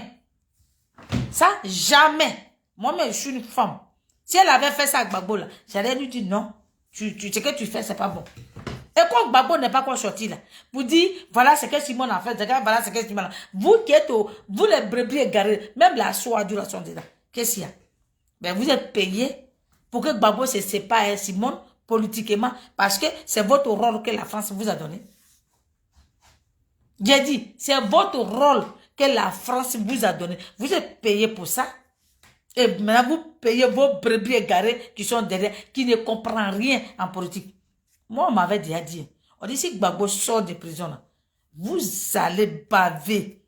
Ça, jamais. Moi-même, je suis une femme. Si elle avait fait ça à Gbagbo là, j'allais lui dire non. Ce que tu fais, c'est pas bon. Et quand Gbagbo n'est pas encore sorti là, vous dites, voilà ce que Simon a fait, voilà ce que Simon a fait. Vous qui êtes vous les brebis égarés, même la soie du sont là. Qu'est-ce qu'il y a? Ben, vous êtes payé pour que Gbagbo se sépare Simon politiquement, parce que c'est votre rôle que la France vous a donné. J'ai dit, c'est votre rôle que la France vous a donné. Vous êtes payé pour ça. Et maintenant, vous payez vos brebis égarés qui sont derrière, qui ne comprennent rien en politique. Moi, on m'avait déjà dit, on dit si Gbagbo sort de prison, là, vous allez baver.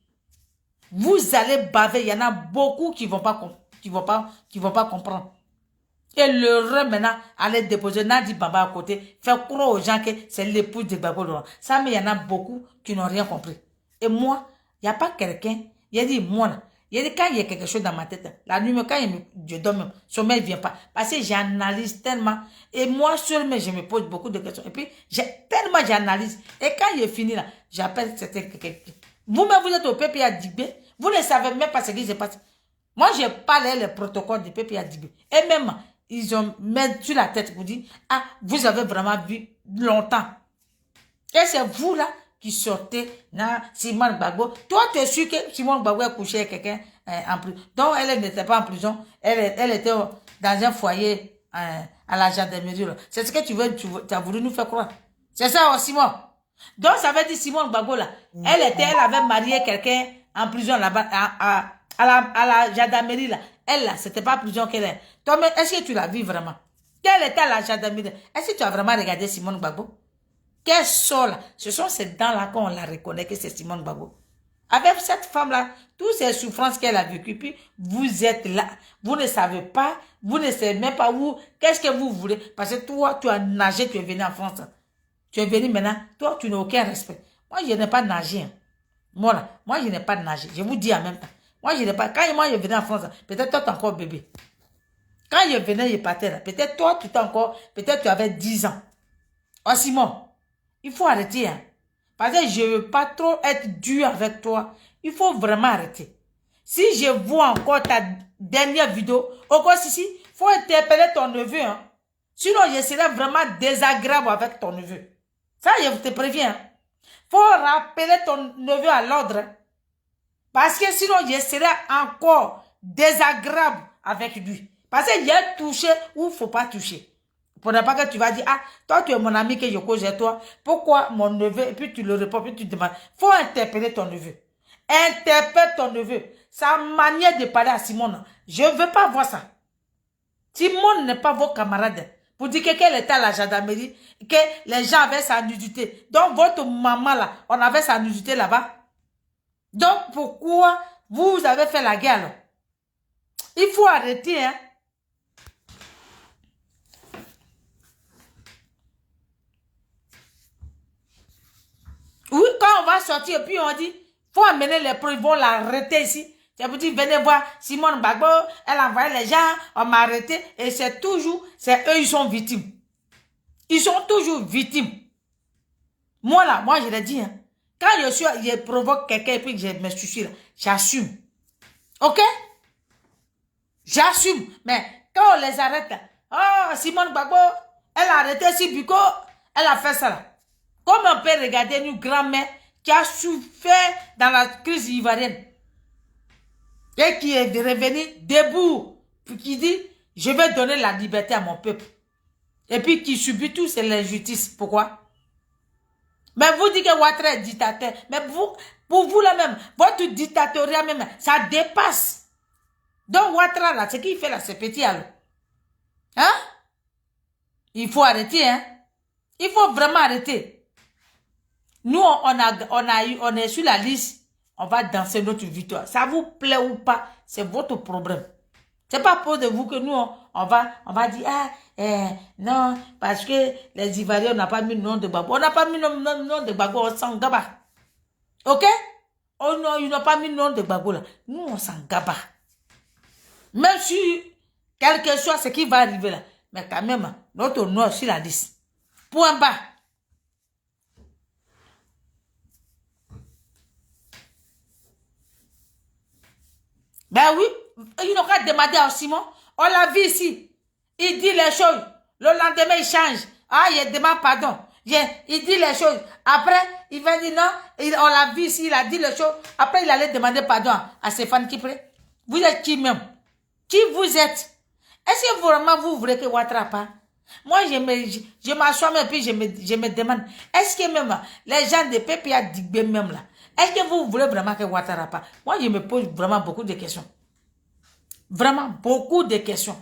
Vous allez baver. Il y en a beaucoup qui ne vont pas comprendre. Et le maintenant, aller déposer Nadi Baba à côté, faire croire aux gens que c'est l'épouse de Gbagbo. Ça, mais il y en a beaucoup qui n'ont rien compris. Et moi, il n'y a pas quelqu'un, il a dit, moi, là, il a dit, quand il y a quelque chose dans ma tête, la nuit, quand je dors, le sommeil ne vient pas. Parce que j'analyse tellement. Et moi, seul, mais je me pose beaucoup de questions. Et puis, tellement j'analyse. Et quand il est fini, là, j'appelle quelqu'un. Vous-même, vous êtes au PPA Dibé. Vous ne savez même pas ce qui se passe. Moi, je parle les protocoles du PPA Dibé. Et même, ils ont mis sur la tête pour dire, ah, vous avez vraiment vu longtemps. Et c'est vous, là, qui sortez dans Simon Gbagbo. Toi, tu es sûr que Simon Gbagbo a couché avec quelqu'un en prison. Donc, elle n'était pas en prison. Elle était dans un foyer à la gendarmerie. C'est ce que tu as voulu nous faire croire. C'est ça, Simon. Donc, ça veut dire Simon Gbagbo, là. Elle avait marié quelqu'un en prison là-bas, à la gendarmerie, là. Elle, là, c'était pas prison qu'elle est. Toi, mais est-ce que tu l'as vu vraiment? Quelle était la gendarmerie? Est-ce que tu as vraiment regardé Simon Gbagbo? Quel sort là? Ce sont ces dents-là qu'on la reconnaît que c'est Simon Gbagbo. Avec cette femme-là, toutes ces souffrances qu'elle a vécues, puis vous êtes là. Vous ne savez pas, vous ne savez même pas où, qu'est-ce que vous voulez. Parce que toi, tu as nagé, tu es venu en France. Tu es venu maintenant, toi, tu n'as aucun respect. Moi, je n'ai pas nagé. Moi, je n'ai pas nagé. Je vous dis en même temps. Moi, je n'ai pas. Quand moi, je venais en France, peut-être toi, tu es encore bébé. Quand je venais, je partais là. Peut-être toi, tu t'es encore, peut-être tu avais 10 ans. Oh, Simon, il faut arrêter. Hein. Parce que je ne veux pas trop être dur avec toi. Il faut vraiment arrêter. Si je vois encore ta dernière vidéo, encore ici, il faut interpeller ton neveu. Hein. Sinon, je serai vraiment désagréable avec ton neveu. Ça, je te préviens. Hein. Faut rappeler ton neveu à l'ordre. Hein. Parce que sinon, je serai encore désagréable avec lui. Parce qu'il y a touché ou il ne faut pas toucher. Pour ne pas que tu vas dire, ah, toi, tu es mon ami que je cause avec toi. Pourquoi mon neveu? Et puis tu le réponds, puis tu demandes. Il faut interpeller ton neveu. Interpelle ton neveu. Sa manière de parler à Simone, je ne veux pas voir ça. Simone n'est pas vos camarades. Pour dire qu'elle était à la gendarmerie, que les gens avaient sa nudité. Donc, votre maman là, on avait sa nudité là-bas. Donc, pourquoi vous avez fait la guerre là? Il faut arrêter, hein. Oui, va sortir et puis on dit, faut amener les preuves, ils vont l'arrêter ici. C'est pour dire, venez voir Simone Gbagbo, elle a envoyé les gens, on m'a arrêté. Et c'est toujours, c'est eux, ils sont victimes. Ils sont toujours victimes. Moi là, moi je l'ai dit, hein, quand je provoque quelqu'un et puis que je me suis là, j'assume. Ok? J'assume. Mais quand on les arrête là, oh, Simone Gbagbo, elle a arrêté Sibuko, elle a fait ça là. Comme on peut regarder une grand-mère qui a souffert dans la crise ivoirienne et qui est revenue debout, puis qui dit, je vais donner la liberté à mon peuple. Et puis qui subit tout, c'est l'injustice. Pourquoi? Mais vous dites que Ouattara est dictateur. Mais vous, pour vous là même, votre dictatoriat même, ça dépasse. Donc Ouattara là, ce qu'il fait là, c'est petit alors. Hein? Il faut arrêter, hein? Il faut vraiment arrêter. Nous, on est sur la liste. On va danser notre victoire. Ça vous plaît ou pas, c'est votre problème. C'est pas pour de vous que nous, on va dire, non, parce que les Ivoiriens n'ont pas mis le nom de Gbagbo. On n'a pas mis le nom de Gbagbo, on s'en gaba. Ok? Oh non, ils n'ont pas mis le nom de Gbagbo là. Nous, on s'en gaba. Même si, quel que soit ce qui va arriver là, mais quand même, notre nom est sur la liste. Point bas. Ben oui, ils n'ont qu'à demander à Simon. On l'a vu ici. Il dit les choses. Le lendemain, il change. Ah, il demande pardon. Il dit les choses. Après, il va dire non. On l'a vu ici, il a dit les choses. Après, il allait demander pardon à Stéphane Kipré. Vous êtes qui même? Qui vous êtes? Est-ce que vraiment vous voulez que Ouattara part? Moi, je m'assois même et puis je me demande, est-ce que même les gens de PPA Digbé même là, est-ce que vous voulez vraiment que Ouattara parte? Moi, je me pose vraiment beaucoup de questions. Vraiment beaucoup de questions.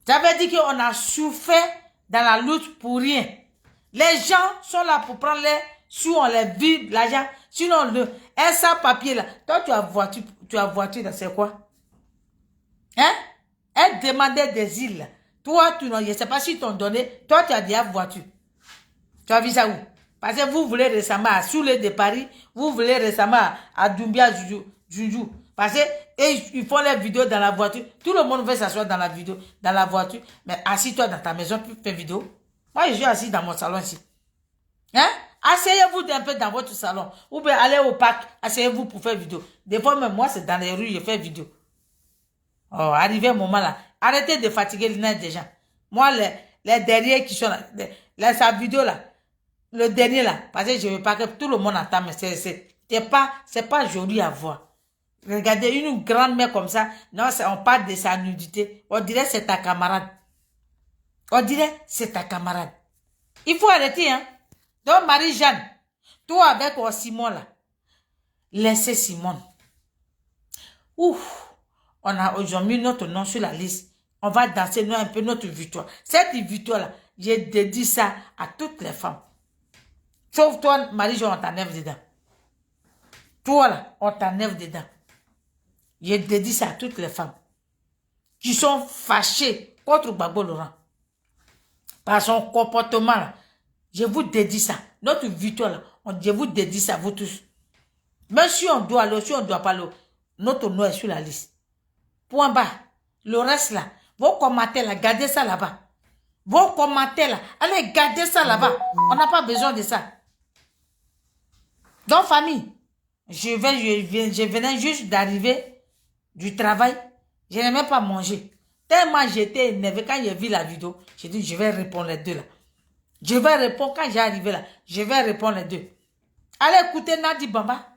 Ça veut dire qu'on a souffert dans la lutte pour rien. Les gens sont là pour prendre les sous, on les vide l'argent. Sinon, un sans papier là, toi tu as voiture là, c'est quoi? Hein? Elle demandait des îles. Toi, tu n'as, je ne sais pas si t'ont donné. Toi, tu as déjà voiture. Tu as vu ça où? Parce que vous voulez récemment à Soulé de Paris, vous voulez récemment à Doumbia, Juju. Parce que ils font les vidéos dans la voiture. Tout le monde veut s'asseoir dans la vidéo, dans la voiture. Mais assis-toi dans ta maison, tu fais vidéo. Moi, je suis assis dans mon salon ici. Hein? Asseyez-vous un peu dans votre salon. Ou bien allez au parc, asseyez-vous pour faire vidéo. Des fois, même moi, c'est dans les rues, je fais vidéo. Oh, arrivé un moment là. Arrêtez de fatiguer les nerfs des gens. Moi, les derniers qui sont là, sa vidéo là, le dernier là, parce que je veux pas que tout le monde entende, mais c'est pas joli à voir. Regardez, une grande mère comme ça, non, on parle de sa nudité. On dirait c'est ta camarade. On dirait c'est ta camarade. Il faut arrêter, hein. Donc, Marie-Jeanne, toi avec Simon là, laissez Simone. Ouf. On a aujourd'hui mis notre nom sur la liste. On va danser nous un peu notre victoire. Cette victoire-là, j'ai dédié ça à toutes les femmes. Sauf toi, Marie-Jeanne, on t'enlève dedans. Toi là, on t'enlève dedans. J'ai dédié ça à toutes les femmes qui sont fâchées contre Gbagbo Laurent. Par son comportement là. Je vous dédie ça. Notre victoire là, je vous dédie ça, vous tous. Même si on doit aller, si on ne doit pas aller, notre nom est sur la liste. Point bas. Le reste là, vos commentaires là, gardez ça là-bas. Vos commentaires là, allez garder ça là-bas. On n'a pas besoin de ça. Donc famille, je venais juste d'arriver du travail. Je n'ai même pas mangé. Tellement j'étais énervé quand j'ai vu la vidéo. J'ai dit je vais répondre les deux là. Je vais répondre quand j'ai arrivé là. Je vais répondre les deux. Allez écouter Nadi Bamba.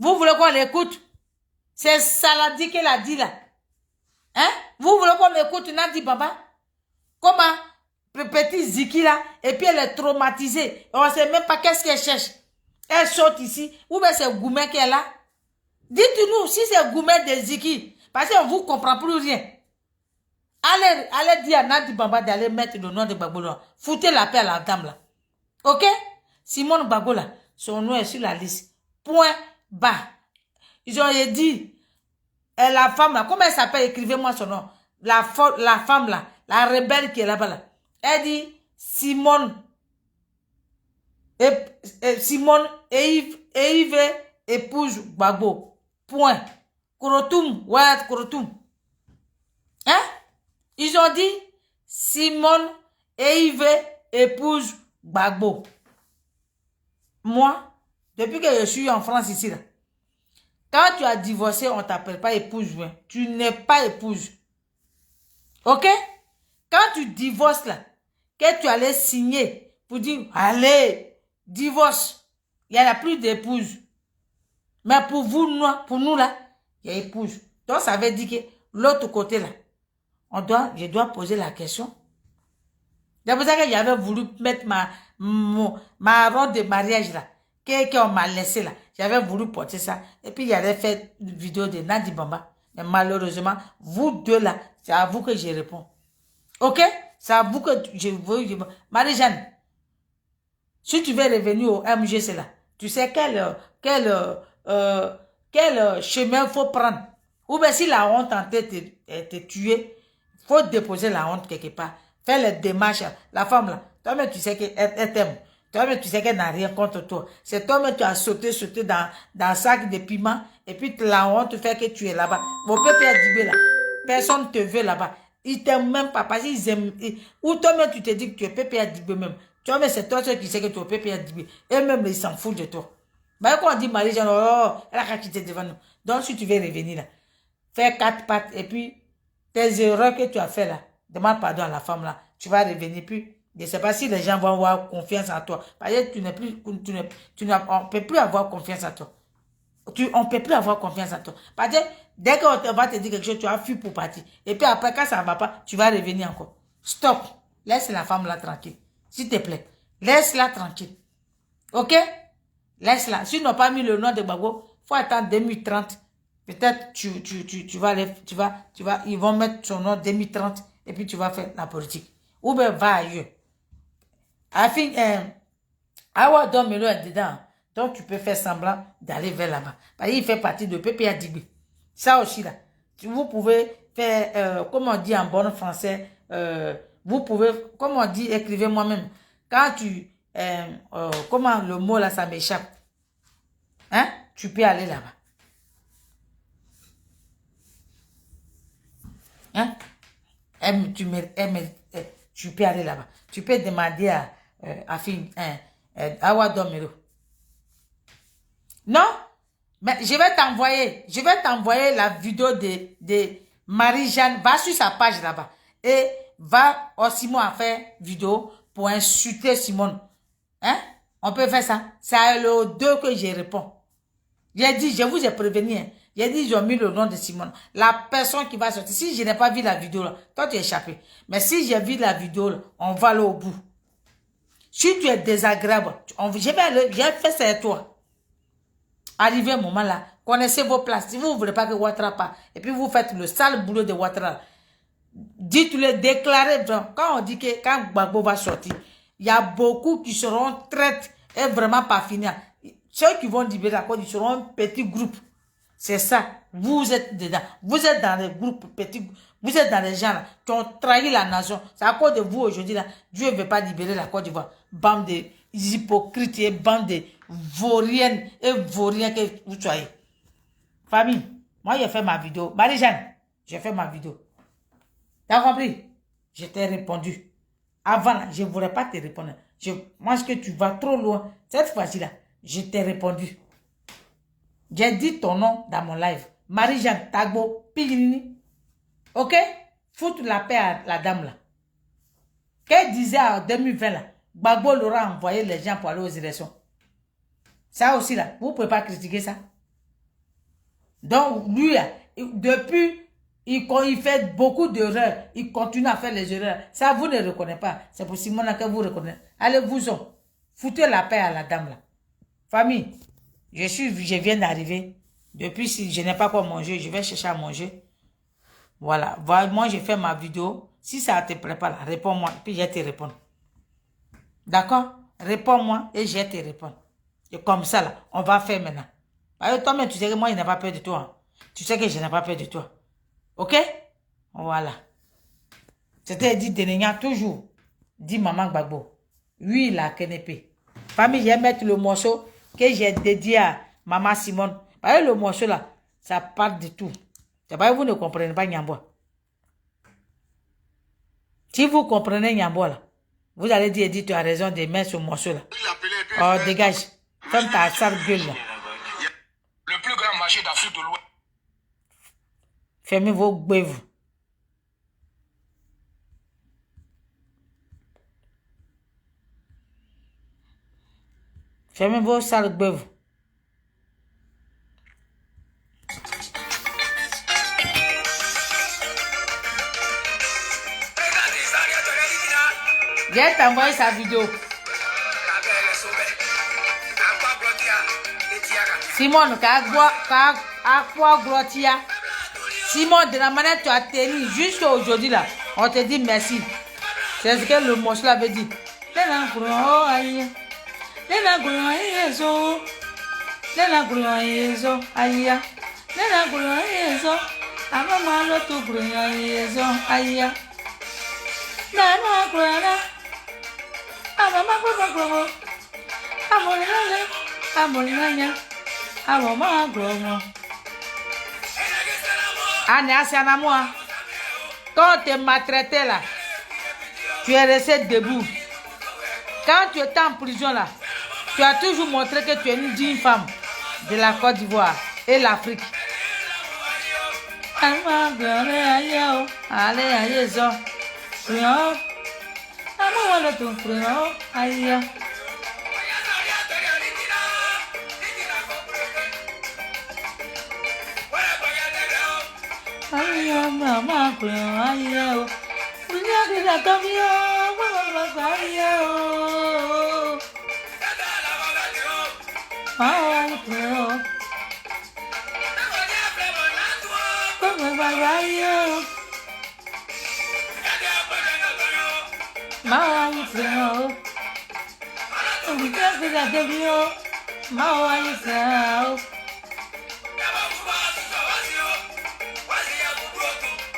Vous voulez qu'on l'écoute? C'est Saladi qu'elle a dit là. Hein? Vous voulez qu'on m'écoute Nadi Baba? Comment? Le petit Ziki là. Et puis elle est traumatisée. On ne sait même pas qu'est-ce qu'elle cherche. Elle saute ici. Ou bien c'est Goumet qui est là. Dites-nous si c'est Goumet de Ziki. Parce qu'on ne vous comprend plus rien. Allez dire à Nadi Baba d'aller mettre le nom de Gbagbo là. Foutez la paix à la dame là. Ok? Simone Gbagbo là. Son nom est sur la liste. Point bas. Ils ont dit, la femme là, comment elle s'appelle? Écrivez-moi son nom. La femme là, la rebelle qui est là-bas là. Elle dit, Simone Simone et Yves épouse Gbagbo. Point. Korotoum, ouais, Korotoum. Hein? Ils ont dit Simone et Yves épouse Gbagbo. Moi, depuis que je suis en France ici, là, quand tu as divorcé, on ne t'appelle pas épouse. Ouais. Tu n'es pas épouse. Ok? Quand tu divorces là, que tu allais signer pour dire, allez, divorce. Il n'y en a plus d'épouse. Mais pour vous, pour nous là, il y a épouse. Donc ça veut dire que l'autre côté là, je dois poser la question. C'est pour ça que j'avais voulu mettre ma robe de mariage là, qu'on m'a laissé là. J'avais voulu porter ça. Et puis, il y avait fait une vidéo de Nadi Bamba. Mais malheureusement, vous deux là, c'est à vous que je réponds. Ok? C'est à vous que je veux. Marie-Jeanne, si tu veux revenir au MGC là, tu sais quel chemin il faut prendre. Ou bien si la honte en tête te tuer, il faut déposer la honte quelque part. Faire les démarches. La femme là, toi-même tu sais qu'elle t'aime. Toi-même, tu sais qu'elle n'a rien contre toi. C'est toi-même tu as sauté dans un sac de piment. Et puis la honte fait que tu es là-bas. Mon peuple a dit là. Personne ne te veut là-bas. Ils t'aiment même pas parce qu'ils aiment. Ou toi-même tu te dis que tu es peuple a dit même. Toi-même c'est toi seul qui sais que tu es peuple a dit. Et même ils s'en foutent de toi. Mais quand on dit Marie-Jeanne, oh, elle a qu'à quitter devant nous. Donc si tu veux revenir là, fais 4 pattes et puis tes erreurs que tu as fait là, demande pardon à la femme là. Tu vas revenir puis. Je ne sais pas si les gens vont avoir confiance en toi. Parce que on ne peut plus avoir confiance en toi. On ne peut plus avoir confiance en toi. Parce que dès qu'on va te dire quelque chose, tu as fui pour partir. Et puis après, quand ça ne va pas, tu vas revenir encore. Stop. Laisse la femme là tranquille. S'il te plaît. Laisse-la tranquille. Ok? Laisse-la. S'ils n'ont pas mis le nom de Gbagbo, il faut attendre 2030. Peut-être ils vont mettre son nom 2030 et puis tu vas faire la politique. Ou bien va ailleurs. Awa Domino est dedans. Donc, tu peux faire semblant d'aller vers là-bas. Parce qu'il fait partie de PPA Digby. Ça aussi, là. Vous pouvez faire, comme on dit en bon français, vous pouvez, comme on dit, écrivez moi-même. Quand comment le mot là, ça m'échappe. Hein? Tu peux aller là-bas. Hein? Tu peux aller là-bas. Tu peux demander à Awa Domino. Non, mais je vais t'envoyer la vidéo de Marie-Jeanne. Va sur sa page là-bas. Et va au Simon à faire vidéo pour insulter Simone. Hein? On peut faire ça. C'est le 2 que je réponds. J'ai dit, je vous ai prévenu. Hein. J'ai dit, ils ont mis le nom de Simone. La personne qui va sortir. Si je n'ai pas vu la vidéo là, toi tu es échappé. Mais si j'ai vu la vidéo là, on va aller au bout. Si tu es désagréable, j'ai fait ça avec toi. Arrivé un moment là, connaissez vos places. Si vous ne voulez pas que Ouattara parte, et puis vous faites le sale boulot de Ouattara, dites-le, déclarez. Quand on dit que quand Gbagbo va sortir, il y a beaucoup qui seront traites et vraiment pas finis. Ceux qui vont libérer la Côte, ils seront un petit groupe. C'est ça. Vous êtes dedans. Vous êtes dans les groupes petits. Vous êtes dans les gens là, qui ont trahi la nation. C'est à cause de vous aujourd'hui là. Dieu ne veut pas libérer la Côte d'Ivoire. Bande de hypocrites et bande de vauriennes et vauriens que vous soyez. Famille, moi j'ai fait ma vidéo. Marie-Jeanne, j'ai fait ma vidéo. T'as compris? Je t'ai répondu. Avant là, je ne voulais pas te répondre. Moi, ce que tu vas trop loin. Cette fois-ci là, je t'ai répondu. J'ai dit ton nom dans mon live. Marie-Jeanne Tagbo Piginini. Ok? Foutre la paix à la dame là. Qu'elle disait en 2020 là, Gbagbo l'aura envoyé les gens pour aller aux élections. Ça aussi là, vous ne pouvez pas critiquer ça. Donc lui là, depuis, il fait beaucoup d'erreurs. Il continue à faire les erreurs. Ça vous ne reconnaissez pas. C'est pour Simon que vous reconnaissez. Allez-vous-en. Foutez la paix à la dame là. Famille. Je viens d'arriver. Depuis, si je n'ai pas quoi manger, je vais chercher à manger. Voilà. Moi, j'ai fait ma vidéo. Si ça ne te plaît pas, réponds-moi. Puis je vais te répondre. D'accord? Réponds-moi et je vais te répondre. Et comme ça, là, on va faire maintenant. Parce que toi-même, tu sais que moi, je n'ai pas peur de toi. Tu sais que je n'ai pas peur de toi. Ok? Voilà. C'était dit Denenya toujours. Dit Maman Gbagbo. Oui, la KNP. Famille, je vais mettre le morceau que j'ai dédié à Maman Simone. Voyez le morceau là, ça part de tout. Vous ne comprenez pas Nyamboa. Si vous comprenez Nyamboa là, vous allez dire, tu as raison de mettre ce morceau là. Oh, dégage. Ferme ta sale gueule là. Le plus grand marché d'Afrique de l'Ouest. Fermez vos gueules. Fermez vos sales gueules. J'ai t'envoyé sa vidéo. Simone, quoi Glotia? Simone, de la manière que tu as tenu jusqu'à aujourd'hui là, on te dit merci. C'est ce que le morceau là veut dire. Quand on te maltraitait là, tu es resté debout. Quand tu étais en prison là, tu as toujours montré que tu es une digne femme de la Côte d'Ivoire et l'Afrique.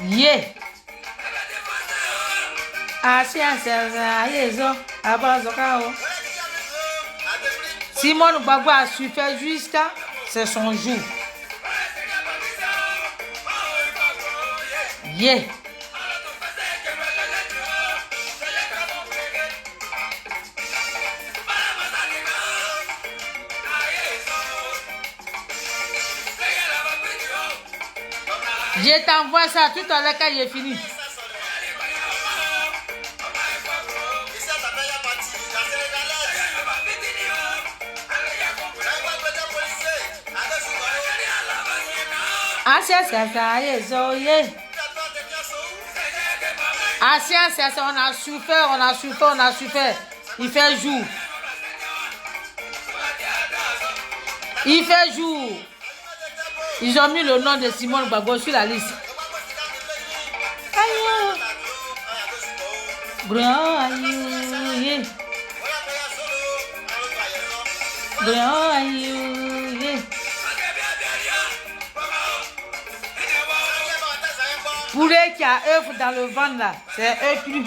Yeah. Simone Gbagbo a su faire jusqu'à c'est son jour. Yeah. Je t'envoie ça tout à l'heure quand j'ai fini. On a souffert. Il fait jour. Ils ont mis le nom de Simone Gbagbo sur la liste. Poulet qui a œuf dans le ventre là, c'est œuf cru.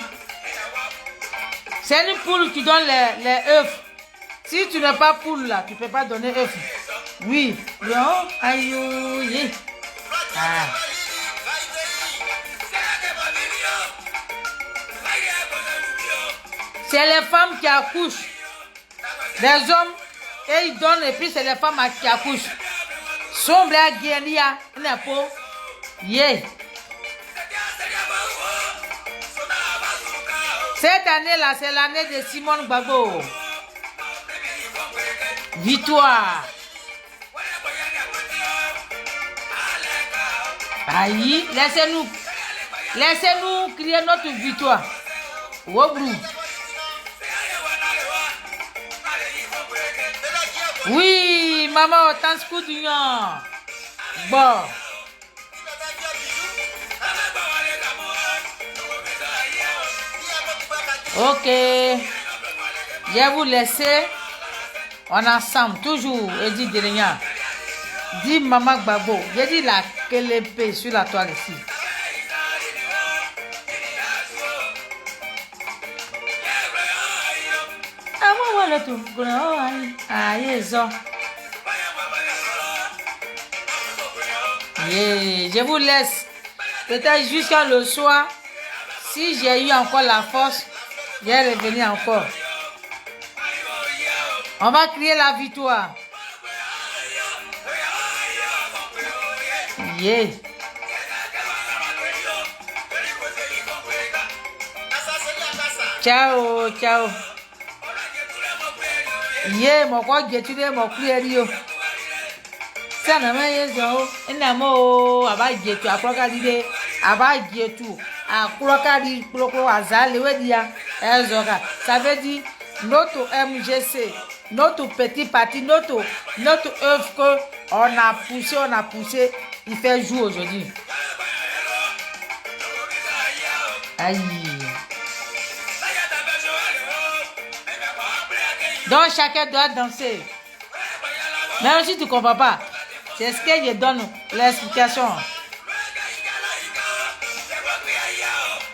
C'est une poule qui donne les œufs. Si tu n'es pas poule là, tu ne peux pas donner œuf. Oui. Ah. C'est les femmes qui accouchent. Les hommes, et ils donnent, et puis c'est les femmes qui accouchent. Sombre à Guélia, n'est pas. Yeah. Cette année-là, c'est l'année de Simone Gbagbo. Victoire. Aïe, laissez-nous crier notre victoire. Wobrou. Oui, maman, t'en scout du nom. Bon. Ok. Je vais vous laisser. On ensemble, toujours, Eddy Delignan. Dis Maman Gbagbo. J'ai dit la Kélepé sur la toile ici. le tout. Aïe, ça. Yeah, je vous laisse. Peut-être jusqu'à le soir. Si j'ai eu encore la force, je vais revenir encore. On va crier la victoire. Yeah. Ciao, ciao. Yeah, mon quoi, j'ai tué mon cuir. Ça n'a pas eu ça. Un mot, à bas j'ai tué à quoi qu'à à bas j'ai tout. À quoi qu'à dire, à Zal, le dia, ça veut dire notre MGC, notre petit parti, notre œuvre que on a poussé, il fait jour aujourd'hui. Aïe. Donc chacun doit danser. Même si tu ne comprends pas, c'est ce que je donne l'explication.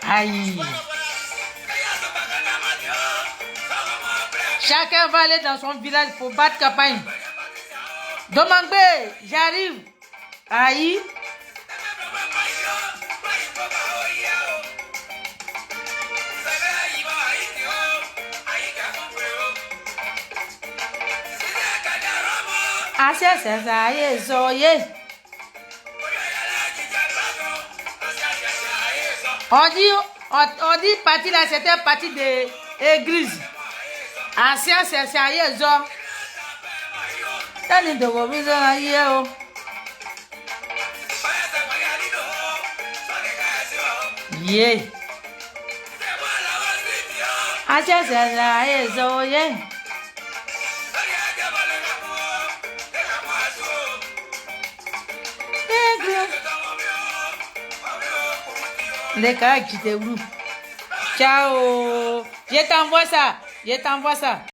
Aïe. Chacun va aller dans son village pour battre campagne. Domangbe, j'arrive. Aïe. On dit parti là, c'était parti de l'église. Ancien c'est ça y est zo. Tani de go bizo aye o. Yeah. Ancien c'est ça y est zo yeah. Les gars qui te roulent. Ciao. Je t'envoie ça.